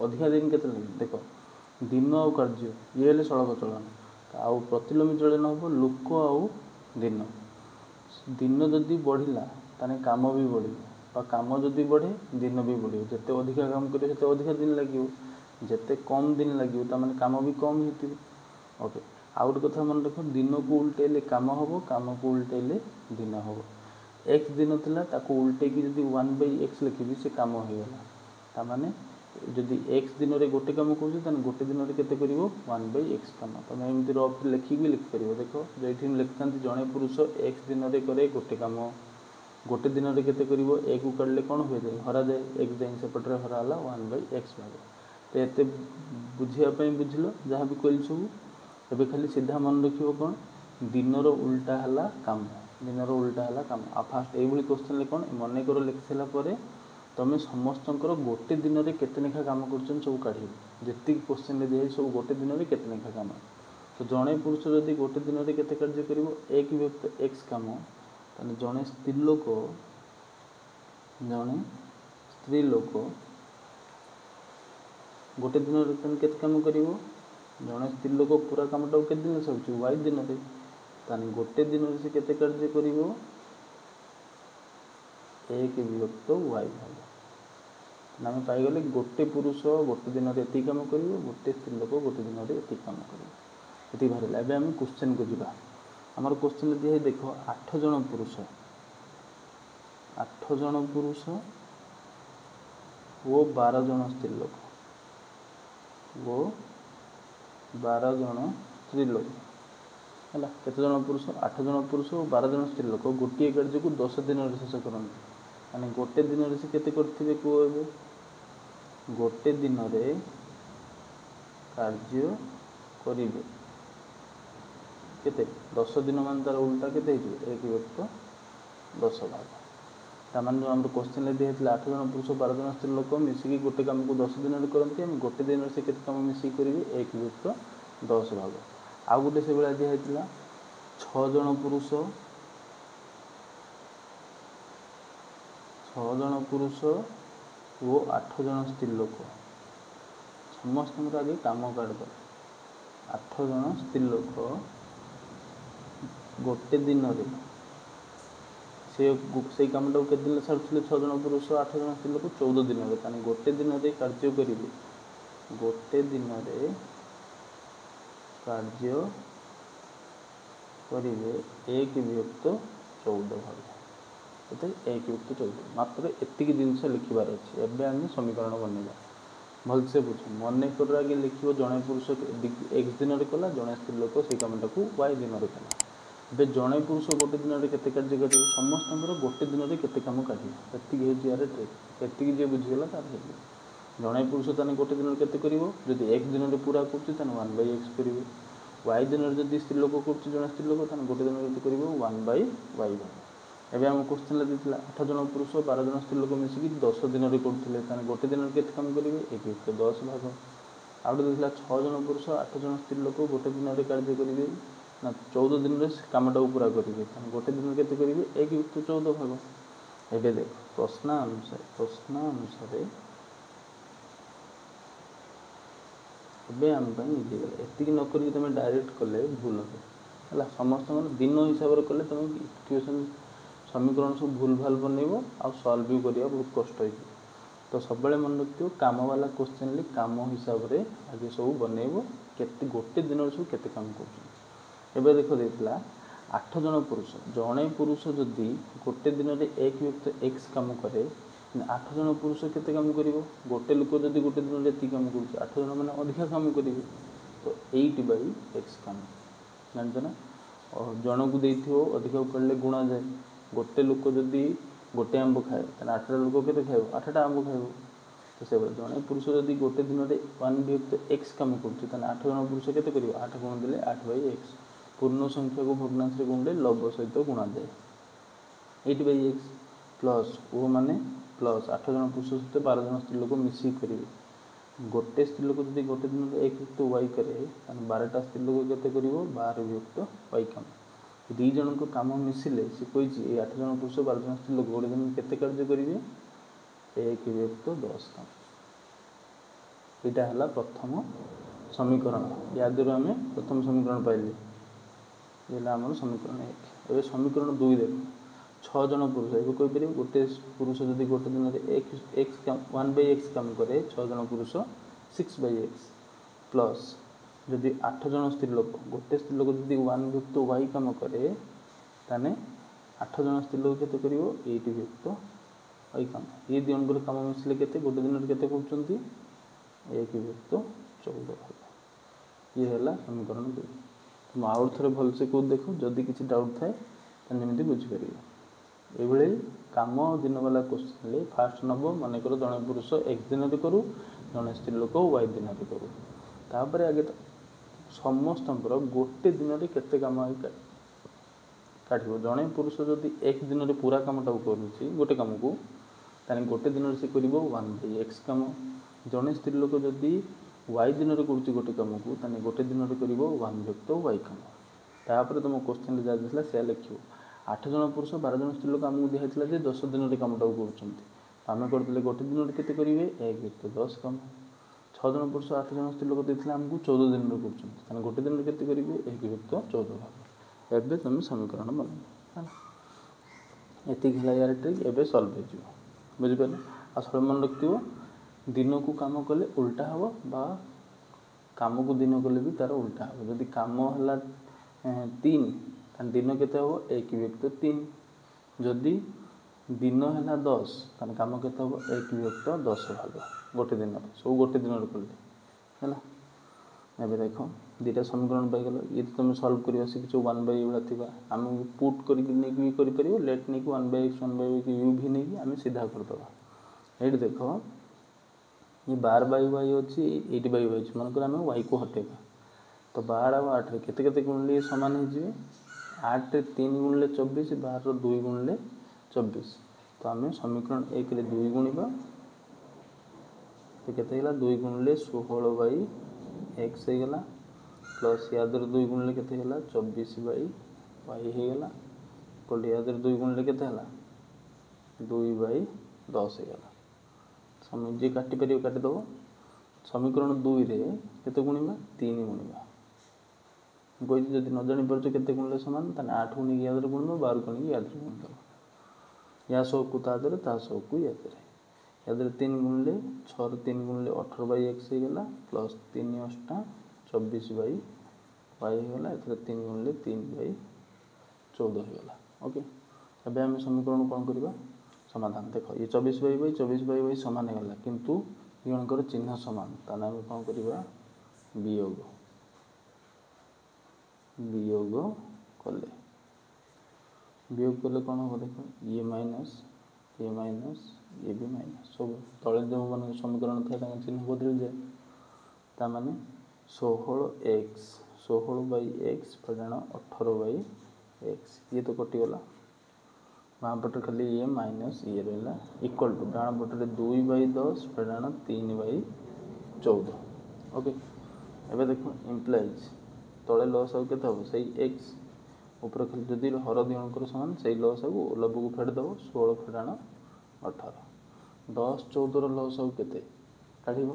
अधिका दिन केते लगे देख दिन आउ कार्य ये हेले सड़क चलन आउ प्रतिलोमी चलन हम लोक आउ दिन दिन जदि बढ़िला ताने काम भी बढ़ काम जदि बढ़े दिन भी बढ़ जिते अधिका काम करेंगे से अधिका दिन लगे जिते कम दिन लगे ताने काम भी कम होती ओके आउ गोटे कथा मन रख दिन को उल्टेले काम हम काम को उल्टेले दिन हम एक्स दिन थिला ताको उल्टेकी जदि 1/x लिखी से काम हो गला तामाने जदि एक्स दिन में गोटे काम कर गोटे दिन में केते करिवो 1/x काम तुम एमती रफ लिखिक भी लिखिपर देख जो लिखता जड़े पुरुष एक्स दिन में करे गोटे काम गोटे दिन में केते करिवो ए को काटले कौन हुए जाए हरा जाए एक्स जाए सेपटे हराला 1/x भाग तो ये बुझापी बुझल जहाँ भी कहली सब एवं खाली सीधा मन रखियो कौन दिनर उल्टा है काम दिनर उल्टा है काम आ फास्ट ये क्वेश्चन कौन मन कर लिखि सारापर तुम समस्त गोटे दिन में केते लेखा काम कर सब काढ़ जी क्वेश्चन दिए सब गोटे दिन में केते लेखा काम तो जड़े पुरुष जदि गोटे दिन में केते कार्य करिवो एक विभक्त एक्स काम ताने जड़े स्त्री लोक गोटे दिन में केते काम करिवो जड़े स्त्री लोक पूरा कामटा केते दिन सरुची वाई दिन में ताने गोटे दिन में से केते कार्य करिवो एक विभक्त वाई भाग आम पाईगले गोटे पुरुष गोटे दिन में ये कम कर गोटे स्त्री लोक गोटे दिन में ये कम कर बाहर एवं आम क्वेश्चन को जीवा आमर क्वेश्चन दिए देख 8 जन पुरुष वो 12 जन स्त्री लोक वो 12 जन स्त्री लोक है केते जन पुरुष 8 जन पुरुष और 12 जन स्त्री लोक गोटे कार्य को 10 दिन में शेष करते माने गोटे दिन में से केते करथिबे को गोटे दिन में कार्य करिवे केते 10 दिन मान तार उल्टा केते हो एक विभक्त 10 भाग तामान जो हम क्वेश्चन दिए 8 जन पुरुष 12 जन स्त्री लोक मिसिकी गोटे काम को 10 दिन में करते गोटे दिन से केते काम मिसिकी करेंगे एक विभक्त 10 भाग आउ गोटे से भाया दिखाई 6 जन पुरुष 6 जन पुरुष वो 8 जन स्त्री लोक समस्त आगे काम काट 8 जन स्त्री लोक गोटे दिन से कमटा के दिन सारूले 6 जन पुरुष 8 जन स्त्री लोक 14 दिन में गोटे दिन में कार्य करेंगे गोटे दिन में कार्य करेंगे एक विभक्त 14 भाग एक विभक्त 14 मात्र एतिक जिनस लिखार अच्छे एवं आम समीकरण बनवा भलसे बुझ मन कर आगे लिख जड़े पुरुष एक्स दिन में कला जड़े स्त्री लोक से कमटा को वाई दिन में कला ए जड़े पुरुष गोटे दिन में केते कार्य करेंगे समस्त गोटे दिन में केते काम काढ़े ये यार ट्रिक एति जी बुझीगला तार जड़े पुरुष ताने गोटे दिन में केते करिवो जदि एक दिन में पूरा कर 1/x करेंगे वाई दिन में जब स्त्री लोक कर स्त्री लोक ताने गोटे दिन में केते करिवो 1/y भाग एवं आम क्वेश्चन देता 8 जन पुरुष 12 जन स्त्री लोक मिसिकी 10 दिन में करते गोटे दिन में केते काम करेंगे एक विभक्त 10 भाग आउटे देता 6 जन पुरुष 8 जन स्त्री लोक गोटे दिन में कार्य करेंगे ना 14 दिन में कामटा पूरा करेंगे गोटे दिन में केते करेंगे एक विभक्त 14 भाग एवं देख प्रश्न अनुसार एवं आम इजी गला एति नक तुम डायरेक्ट कले भूल है समस्त दिन हिसाब से कले तुम इक्वेशन समीकरण सब भूल भाल बनइब आ सल्व भी करवा बहुत कष्ट हो तो सब मन रखियो काम वाला क्वेश्चन काम हिसाब से आगे सब बनइब केते गोटे दिन सब केते काम कर देख देता 8 जन पुरुष जड़े पुरुष जदि गोटे दिन में एक विभक्त एक्स काम करे आठ जन पुरुष केते काम करिवो गोटे लोक जदि गोटे दिन एति काम करूछ 8 जन माने अधिका काम करिवे तो 8/x काम जानछ ना और जन को देथियो अधिका करले गुणा जाए गोटे लोक जदि गोटे आंब खाए ताने 8 लोक केते खाइबो 8टा आंब खाइबो तो से जन पुरुष जदि गोटे दिन रे 1/x काम करूछ ताने 8 जन पुरुष केते करिवो 8 गुण देले 8/x पूर्ण संख्या को भग्नांश रे गुणले लव सहित गुणा जाए 8/x प्लस वो माने प्लस 8 जन पुरुष सहित 12 जन स्त्री लोक मिसी करिवे गोटे स्त्री लोक जदि गोटे दिन रे 1 युक्त y करे ताने 12टा स्त्री लोक केते करिवो 12 युक्त y काम दी जन को काम मिसिले से कहिछि ए 8 जन पुरुष 12 जन स्त्री लोक गोटे दिन केते कार्य करिवे 1 युक्त 10 काम एटा हला प्रथम समीकरण या द्वारा हमें प्रथम समीकरण पाइले येला हमर समीकरण 1 एबे समीकरण 2 देखो 6 जन पुरुष एबे कोइ परिबो गोटे पुरुष जदि गोटे दिन रे 1x काम 1/x काम करे 6 जन पुरुष 6/x प्लस जदि 8 जन स्त्री लोक गोटे स्त्री लोक जदि 1 युक्त y काम करे ताने 8 जन स्त्री लोक केते करिवो 8 युक्त y काम ये दिनकर काम मिसले केते गोटे दिन रे केते करचंती 1 युक्त 14 ये हला समीकरण 2 तुम आउर थरे भल से को देखो जदि किछि डाउट थाए तने निमिति बुझि परिबो एबेले काम दिन वाला क्वेश्चन ले फास्ट नबो माने करो जने पुरुष x दिन रे करू जने स्त्री लोक y दिन रे करू तापर आगे समस्त गोटे दिन रे केते काम आइ काटिबो जने पुरुष जदि एक दिन रे पूरा कामटा करूची गोटे काम को ताने गोटे दिन रे से करिवो 1/x काम जने स्त्री लोक जदि y दिन रे करूची गोटे काम को ताने गोटे दिन रे करिवो 1 युक्त y काम तापर तुम क्वेश्चन रे जा दिसला से लिखियो 8 जन पुरुष 12 जन स्त्री लोक हमहु दिहाइतला जे 10 दिन रे कामटा करूचंती आमे करतले गोटे दिन रे केते करिवे 1 युक्त 10 काम 6 जन पुरुष 8 जन स्त्री लोक देथिला हमहु 14 दिन रे करूचंती ताने गोटे दिन रे केते करिवे 1 युक्त 14 भाग एबे तुम समीकरण बना एति खला यार ट्रिक एबे सॉल्व हो जिवो बुझि पले आ सब मन रखियो दिन को काम कले उल्टा हबो बा काम को दिन कले भी तार उल्टा हबो जदि काम हला 3 तान दिन केते हबो 1 युक्त 3 जदि दिन हला 10 तान काम केते हबो 1 युक्त 10 भाग गोटे दिन सब गोटे दिन रे कले हला एबे देखो दुटा समीकरण पाई गेलो ये तुम सॉल्व करियो से किछ 1/y उला थिबा हम पुट करि नै कि करि परियो लेट नै कि 1/x 1/y कि u भी नै कि हम सीधा कर दबा एड देखो ये 12/y अछि 8/y अछि मन कर हम y को हटेबा तो 12 और 8 रे केते केते गुणले समान हो जिवे 8 रे 3 गुणले 24 12 रो 2 गुणले 24 तो हम समीकरण 1 रे 2 गुणिबा तो केते गेला 2 गुणले 16/x हे गेला प्लस यादर 2 गुणले केते गेला 24/y हे गेला कोल यादर 2 गुणले केते हला 2/10 हे गेला समय जे काटि परियो काटि दबो समीकरण 2 रे केते गुणिबा 3 गुणिबा कोइ जदि न जानि परछ केते गुणले समान तने 8 गुणि यादर गुणबो 12 गुणि यादर गुणबो या सो को तादर ता सो को यादर 3 गुणले 6 रे 3 गुणले 18/x हे गेला प्लस 3 8 24/y हे गेला एथरे 3 गुणले 3/14 हे गेला ओके एबे हम समीकरण कोन करबा समाधान देखो ये 24/y समान हे गेला किंतु इनकर चिन्ह समान ताना हम कोन करबा वियोग कले कोन हो देखो ये माइनस ये भी माइनस सब तळे जो मन समीकरण था ता चिन्ह बदल जाए ता माने 16/x प्रदान 18/x ये तो कटि गला बाम पट खाली ये माइनस ये रहला इक्वल टू डाण पट रे 2/10 प्रदान 3/14 ओके एबे देखो इंप्लाइज तळे लॉस हो केते हो सही x ऊपर खाली जदि हर दिनकर समान सही लॉस हो लब को फेड दबो 16 प्रदान 18 10 14 रो लॉस हो केते काढिबो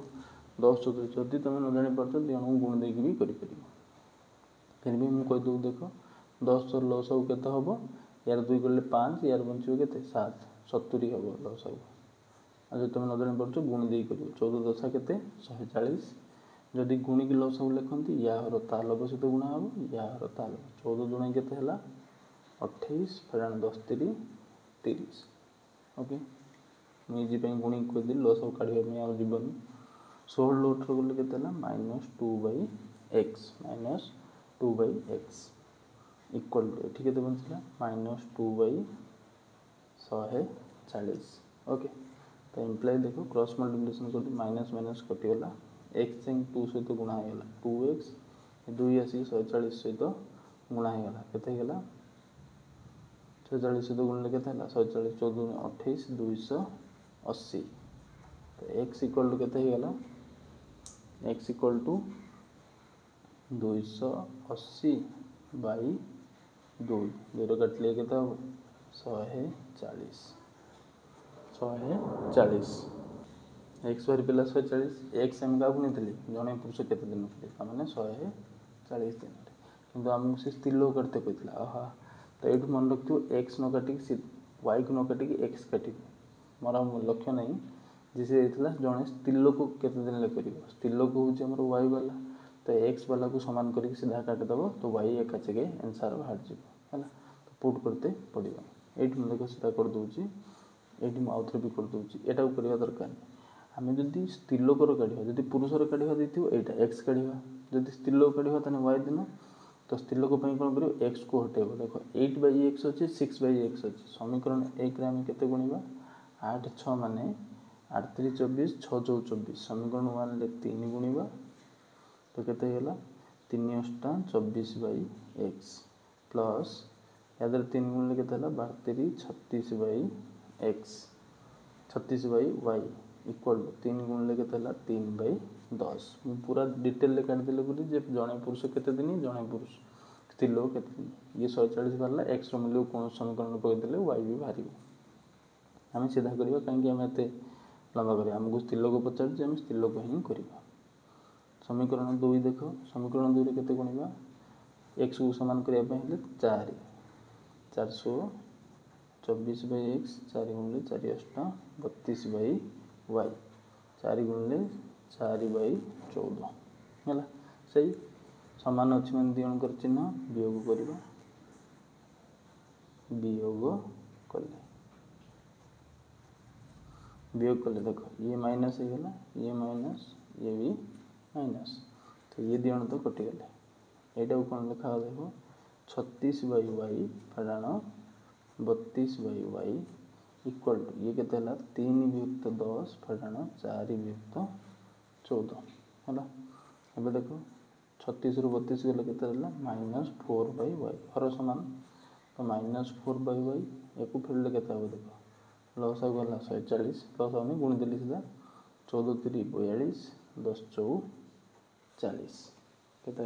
10 14 जदि तुम न जानि परछ दिनू गुण देकी भी करि परिबो फिर भी हम कहि दउ देखो 10 रो लॉस हो केते होबो यार 2 गले 5 यार बंचियो केते 7 70 होबो लॉस हो आज तुम न जानि परछ गुण देई करियो 14 दशा केते 140 जदि गुणी की लॉस हो लेखंती या हर ताल बस तो गुणा हो या हर ताल 14 गुणा केते हला 28 फेरान 10 3 30 ओके मुझे गुणी कहीदी लस काढ़ापी आ जीवन 16 18 गले के -2/x -2/x इक्वल टू ये बचला -2/140 ओके। तो इम्प्लाई देखो क्रॉस मल्टिप्लिकेशन कर माइनस माइनस कटिगला एक्स टू सहित गुणा होगा 2x 2 आसिक 140 सहित गुणा होगा केते 140 सहित गुणले के 140 14 28 280 तो x इक्वल टू केते होगा x इक्वल टू 280/2 0 काटले के 140 एक्स बार पिला 140 एक्स एम का नहीं जड़े पुरुष केते दिन मैंने 140 दिन किंतु आमको से स्त्री लोक करते कहला आहा तो ये मन रखियो एक्स न काटिक वाई को न काटिक एक्स काट मोर लक्ष्य नहीं जी से जड़े स्त्री लोक केते दिन कर स्त्री लोक हूँ वाई वाला तो एक्स वाला को सामान करके सीधा काटिदेव तो वाई एका जगह आंसर बाहर है तो पुट करते पड़ो ये देख सीधा करदे ये आउ थे भी करदे यहाँ करवा दरकार आम जदि स्त्रीलोकर काढ़ा जदि पुरुषर काढ़ा देती यहाँ एक्स काढ़ा जदि स्त्रीलोक काढ़ा तो वाई दिन तो स्त्रीलोक कौन कर एक्स को हटेब देख 8/x अच्छे 6/x अच्छे समीकरण 1 आम के गुणा 8 6 माने 8 3 24 6 4 24 समीकरण 1 रे 3 गुणा तो केते होला 3 8 24/x प्लस यादर 3 गुणले केते होला 32 36/x 36/y इक्वल टू 3 गुणले केते होला 3/10 मु पूरा डिटेल ले काट देले बोली जे जणे पुरुष केते दिन जणे पुरुष स्त्री लोक केते दिन ये 140 बारला x रो मूल्य कोन समीकरण पकड़ देले y भी बाहरिबो हम सीधा करबा काहे हम एते लंबा करिया हमको स्त्री लोक पचार जे हम स्त्री लोक ही करबा समीकरण 2 देख समीकरण 2 रे केते गुणिबा x को समान करिया पे हेले 4 424/x 4 गुणले 4 8 32/y 4 गुणले 4/14 है सही समान अच्छी मान दिजणकर चिन्ह वियोग करवा वियोग कले देख ये माइनस हो गला ये माइनस ये भी माइनस तो ये दिजण तो कटिगले यहाँ कौन लिखा देख 36/y फटाण 32/y इक्वल टू ये केते 3/10 फटाण 4/14 है अब देख 36 रु 32 गले केते -4/y हर समान तो -4/y एक फिर केते हम देख लस गला 140 प्लस आने गुणी देली सीधा 14 3 42 10 4 40 केते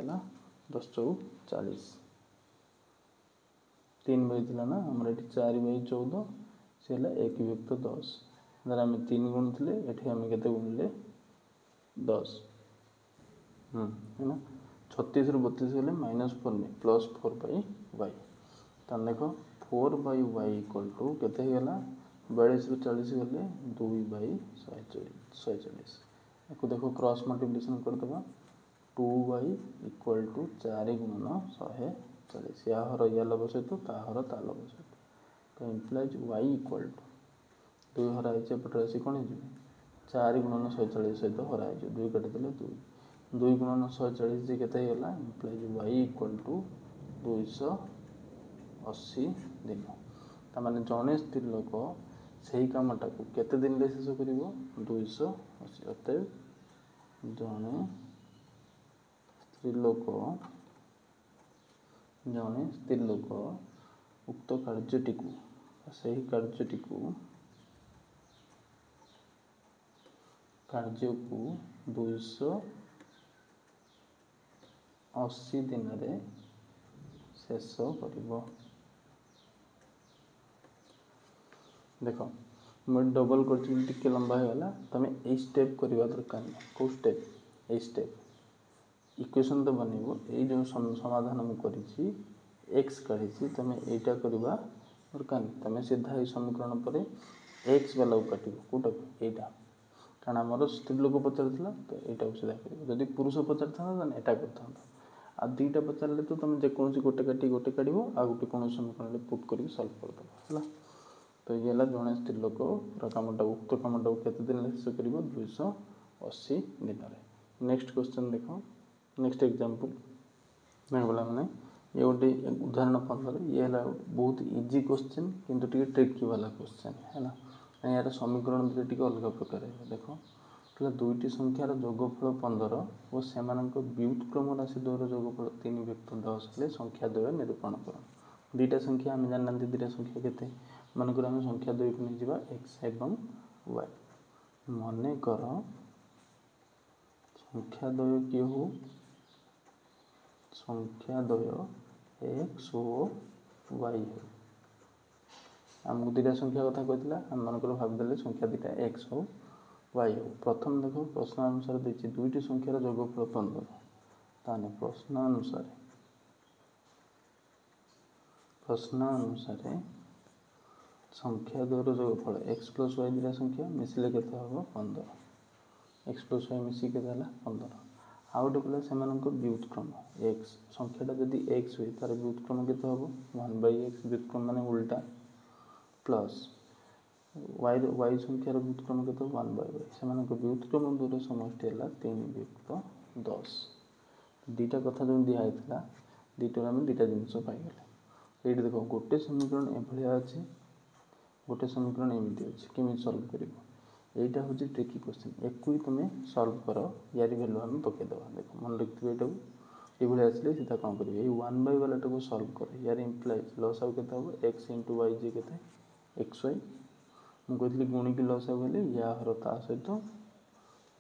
10 4 40 3 बई थी ना आम 4/14 से 1/10 धर आम 3 गुणुले ये आम के गुणिले 10 है ना 36 रु 32 गले -4 नहीं +4/y तो देख 4/y इक्वल टू केते गला 42 रु 40 गले 2/140 या देखो क्रॉस मल्टिप्लिकेशन करदे 2y इक्वल टू 4 गुणन 140 या हर या लव सहित ताहर ता लव सहित तो इम्प्लाइज y इक्वल टू 2 हराई एपटे आसी कौन हो 4 गुणन 140 सहित हराई 2 काटिदेले 2 गुणन 140 जी केते गला इम्प्लाइज y इक्वल टू 280 दिन ताने जड़े स्त्री लोक से कामटा को केते दिन शेष कर 280 अतएव जड़े स्त्री लोक उक्त कार्यटी को सही कार्यटी को 280 दिन रे शेष कर देख मैं डबल कर लंबा होगा तुम ये स्टेप करवा दरकार नहीं कौ स्टेप ये स्टेप इक्वेशन तो बनइबो ये जो समाधान मुझे एक्स काढ़ी तुम यहाँ करवा दरकार नहीं तुम सीधा ये समीकरण पर एक्स वाला काट कौटा यहाँ कारण आमर स्त्री लोक पचार तो यहाँ सीधा कर जब पुरुष पचार था यहाँ करता आ दुईटा पचारे तो तुम जेको गोटे काट गोटे काढ़ आ गोटे कौन समीकरण पुट कर सल्व करदेव है तो तो ये है जड़े स्त्री लोक कमटा उक्त कमटा केते दिन शेष कर 280 दिन में। नेक्स्ट क्वेश्चन देख, नेक्स्ट एग्जांपल बोला मैंने ये गोटे उदाहरण 15 ये है बहुत इजी क्वेश्चन किंतु टे ट्रिकी वाला क्वेश्चन है यार समीकरण टे अलग प्रकार है। देख दुईटी संख्यार जोगफल 15 और से व्युत्क्रम राशि द्वयर जोगफल 3 व्यक्त 10 हेल्ले संख्या द्वय निरूपण कर। दुईटा संख्या आम जाना दुईटा संख्या केते मनकर आम संख्या द्वय को नहीं जावा एक्स एवं वाई। मनकर संख्या द्वय किए हो संख्या द्वय एक्स और वाई हो। आमको दुईटा संख्या कथा कहता आम मनकर भावदे संख्या दुईटा एक्स हो वाई हो। प्रथम देख प्रश्न अनुसार देखिए दुईटी संख्यार जोगफल 15 ताने प्रश्न अनुसार संख्या द्वयर जोगफल एक्स प्लस वाई दुईटा संख्या मिसिले केते हम 15 एक्स प्लस वाई मिसिक के 15 आउ गोटे कहला से व्युत्क्रम एक्स संख्याटा जदि एक्स हुए तार व्युत्क्रम केते हम 1/x व्युत्क्रम माने उल्टा प्लस वाई संख्यार व्युत्क्रम केते 1/y से व्युत्क्रम दूर समष्टि है 3 व्यक्त 10। दुईटा कथा जो दिखाई दुईटर आम दुईटा जिनस पाईगले। ये देख गोटे समीकरण एभलिया अच्छे गोटे समीकरण एमती अच्छे केमी सल्व कर यहाँ हूँ ट्रिकी क्वेश्चन एक तुम सल्व कर यार भैल्यू आम पकईदे। देख मन रखिए यहाँ ये आसे सीधा कौन करेंगे ये 1/y वाला को सल्व कर यार इम्प्लाइज लस आउ के एक्स इंटू वाई जी के एक्स वाई मुझे गुणिकी लस आउ गले या हर ता सहित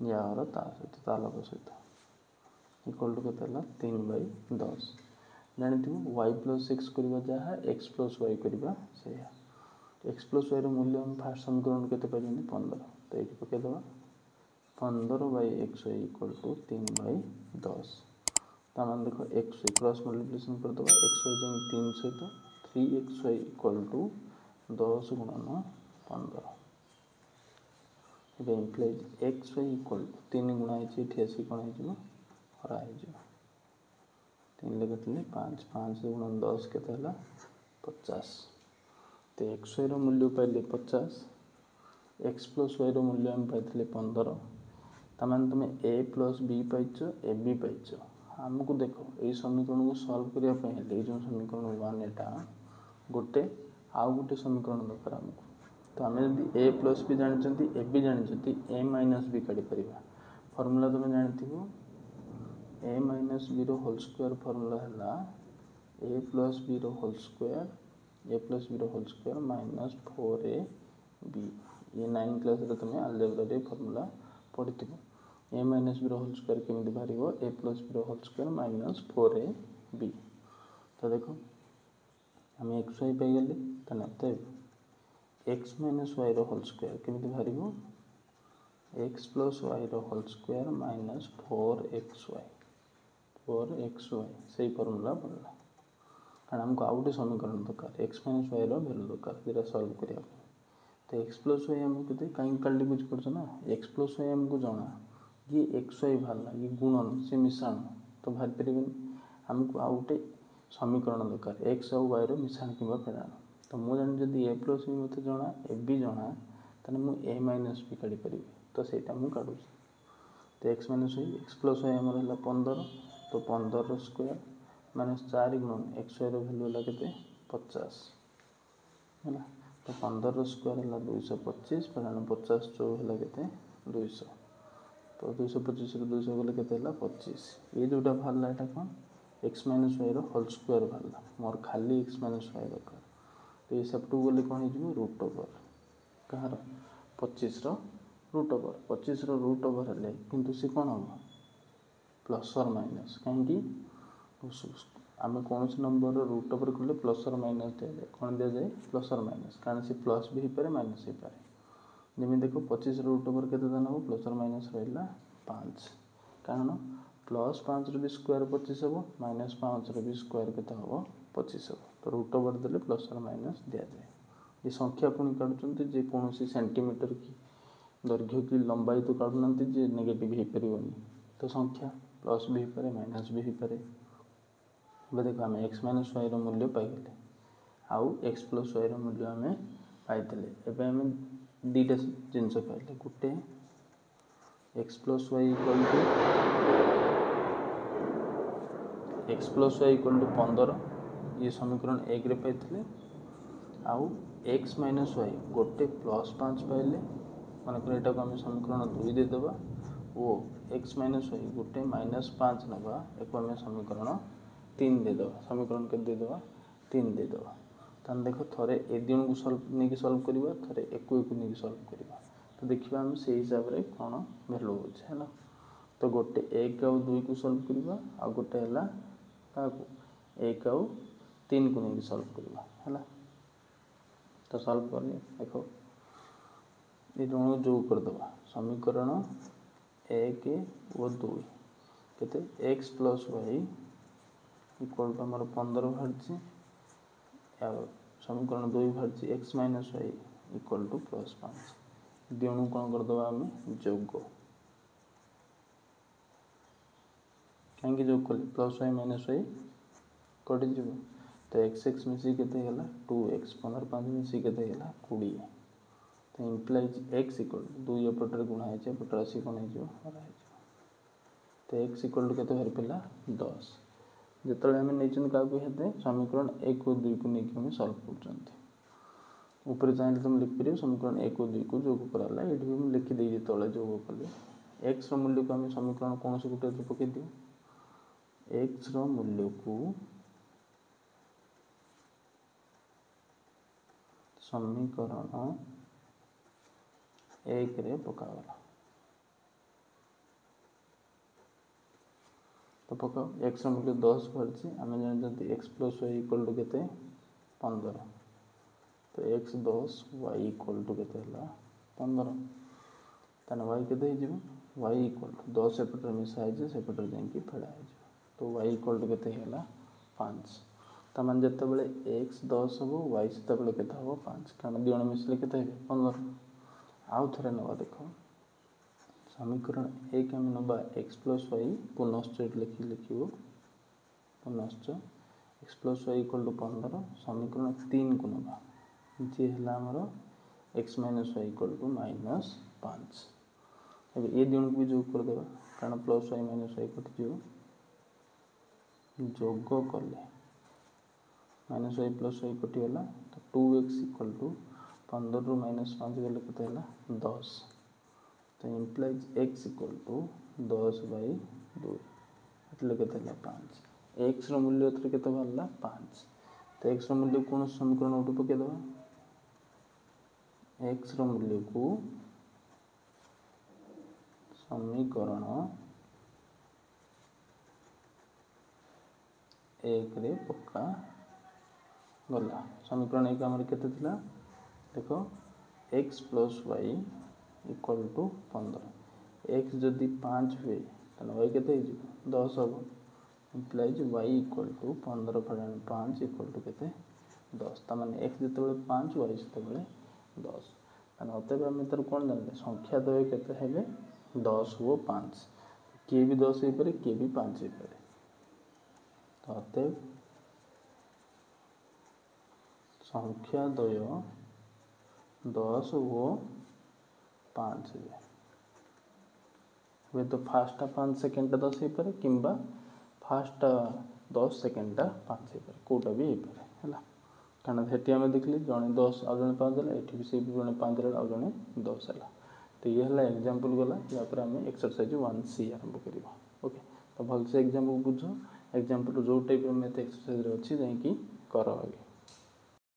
या हर ता सहित ता लग सहित इक्वल टू के 3/10 जानते वाई प्लस एक्स करवा जहाँ एक्स प्लस वाई करवा से एक्स प्लस वाई मूल्य हम फास्ट समीकरण के 15 तो ये पकईदे 15/x इक्वल टू 3/10 तामान देख एक्स वाई क्रॉस मल्टीप्लिकेशन करदे एक्स वाई जाए 3 सहित 3x इक्वल टू 10 गुणन 15 implies x y equal to 3 गुणा ये आसिक कौन हो हरा हो 3 कटे 5 5 गुणन 10 के 50 तो एक्स वाई मूल्य पाइले 50 एक्स प्लस वाई मूल्य आम पाई 15 तमें तुम ए प्लस बी पाइच ए बी पाइच आमको देख ये समीकरण को सल्व करने जो समीकरण 1 यहाँ गोटे आउ गोटे समीकरण दरकार आमको तो आम जब ए प्लस बी जानते ए बी जानते ए माइनस बी काढ़ी पार फर्मूला तुम जानते a minus b whole square formula है a plus b whole square minus 4ab ये 9 क्लास तुम अलजेब्रा फर्मूला पढ़ी a minus b whole square केमी बाहर a plus b whole square minus 4ab तो देख आम एक्स वाई पाईगले तो x minus y whole square केमी बाहर x plus y whole square minus 4xy से फर्मूला पड़ला कारण आमको आउ गोटे समीकरण दरकार एक्स माइनस वाई वैल्यू दरकार ये सल्व करने तो एक्स प्लस वाई आमको कहीं काली बुझीपार ना एक्स प्लस वाई आमको जना ये एक्स वाई बाहर ये गुणन से मिश्रण तो बाहर पारे आमको आउ गोटे समीकरण दरकार एक्स आउ वाई मिश्रण कि फेड़ाण तो मुझे जब ए प्लस बी मत जना ए बी जना तो मुझे ए माइनस बी काढ़ी पारि तो सहीटा मुझे काढ़ुँ तो x minus y x plus y आमर है 15 तो 15 स्क्वायर माइनस 4 गुणन एक्स वाई भैल्यू है के 50 है तो 15 स्क्वायर है 225 प्रणाम 50 चौ है के 200 तो 225 200 गले के 25 ये जोटा बाहर यहाँ कौन x minus y whole square बाहर मोर खाली एक्स माइनस वाई दरकार तो ये सेपटू गले कौन हो रूट ओवर कहार 25 रूट ओवर 25 रूट ओवर है किंतु सी कौन हम प्लस और माइनस कहीं आम कौन से नंबर रूट ओवर कले प्लस और माइनस दि जाए कौन दि जाए प्लस और माइनस कारण सी प्लस भी हो पाए माइनस हो पाए जमी देख 25 रूट ओवर के हम प्लस और माइनस रहा 5 कारण प्लस 5 भी स्क्वायर 25 हम माइनस 5 भी स्क्वायर के हम 25 हम तो रूट ओवर देले प्लस और माइनस दि जाए ये संख्या पुणी काढ़ुंट जे कौन सेंटीमीटर की दैर्घ्य की लंबाई तो काढ़ुना जे नेगेटिव हो पारनी तो संख्या प्लस भी हो पाए माइनस भी हो पाए देख आम एक्स माइनस वाई मूल्य पाईगले आउ एक्स प्लस वाई मूल्य आम पाइले एबे आम दीटा जिनस पाइले गोटे x plus y equal to 15 ये समीकरण 1 रे पाइले आउ एक्स माइनस वाई गोटे +5 पाइले मनकर यहाँ को आम समीकरण 2 देदेबा ओ एक्स माइनस वाई गोटे -5 नवा एक आम समीकरण 3 देदेबा समीकरण के देदेबा 3 देदेबा तान देख थरे ए दिन को सॉल्व नहीं सॉल्व करबा थरे एक नहीं सॉल्व करबा तो देखिबा हम से हिसाब रे कोन वैल्यू होछ हैला तो गोटे 1 और 2 को सॉल्व करबा आ गोटे हला ताको 1 और 3 को नहीं सॉल्व करबा हैला तो सॉल्व करनी देखो ये दोनों जो कर दबा समीकरण 1 और 2 केते x plus y equal to हमर 15 बाहरछि या समीकरण 2 बाहरछि x minus y equal to +5 दोनों कोन कर दबा हम जोग कहीं जोग कर प्लस वाई माइनस वाई कट जीव तो x मिसी केते हला 2x 15 5 मिसी केते हला 20 तो इंप्लाइज x इक्वल टू 2 एपटर गुणा है जे एपटर राशि कोन है जो हरा है तो x इक्वल टू केते हर पिला 10 जेतले हम नेचन का को हेते समीकरण 1 और 2 को नेकी हम सॉल्व करछंती ऊपर चाहे तुम लिख परियो समीकरण 1 और 2 को जोग कराला एठी हम लिखि देई जे तळे जोग करले x रो मूल्य को हम समीकरण कोन से गुटे पके दियो x रो मूल्य को समीकरण 1 रे पकावला तो पकाओ x रो मूल्य 10 परछि आमे जान जति x + y = केते 15 तो x 10 y = केते हला 15 तने y केते हिजिबो y = 10 एपटर मिसा है जे सेपटर जेंकी फेडा है तो y = केते हला 5 तमन जत्ते बेले x 10 हो y सेते बेले केते हो 5 कारण दियण मिसले केते हे 15 आउ थरे नवा देखो समीकरण 1 हम नबा x + y पुनश्च लिखिबो पुनश्च x + y = 15 समीकरण 3 को नबा जे हला हमरो x - y = -5 अब ये दोनों को जोग कर देबा कारण प्लस y माइनस y कट जियो जोग करले माइनस y प्लस y कटि होला तो 2x = 15 रु -5 गेले केते होला 10 तो इंप्लाइज x = 10/2 એટલે केते होला 5 x रो मूल्य एथरे केते बाहरला 5 तो x रो मूल्य कोन समीकरण उठ पके देबा x रो मूल्य को समीकरण 1 रे पक्का गला समीकरण 1 हमर केते थिला देखो x + y = 15 x जदि 5 हुए तने y केते हिजो 10 हो इंप्लाइज y = 15 * 5 = केते 10 त माने x जते बेले 5 y जते बेले 10 तने अतः हम तर कोन जानले संख्या द्वय केते हेबे 10 हो 5 के भी 10 हे पारे के भी 5 हे पारे तो अतः संख्या द्वय 10 हो 5 हे तो फास्ट 5 सेकंड 10 हे पारे किंबा फास्ट 10 सेकंड 5 हे पारे कोटा भी हे पारे हला कारण हेटी हम देखली जने 10 आ जने 5 हला एठी भी से जने 5 हला आ जने 10 हला तो ये हला एग्जांपल गला या पर हम एक्सरसाइज 1c आरंभ करिबा ओके तो भल से एग्जांपल बुझो एग्जांपल जो टाइप में मैथ एक्सरसाइज रे अछि जाई कि करो आगे।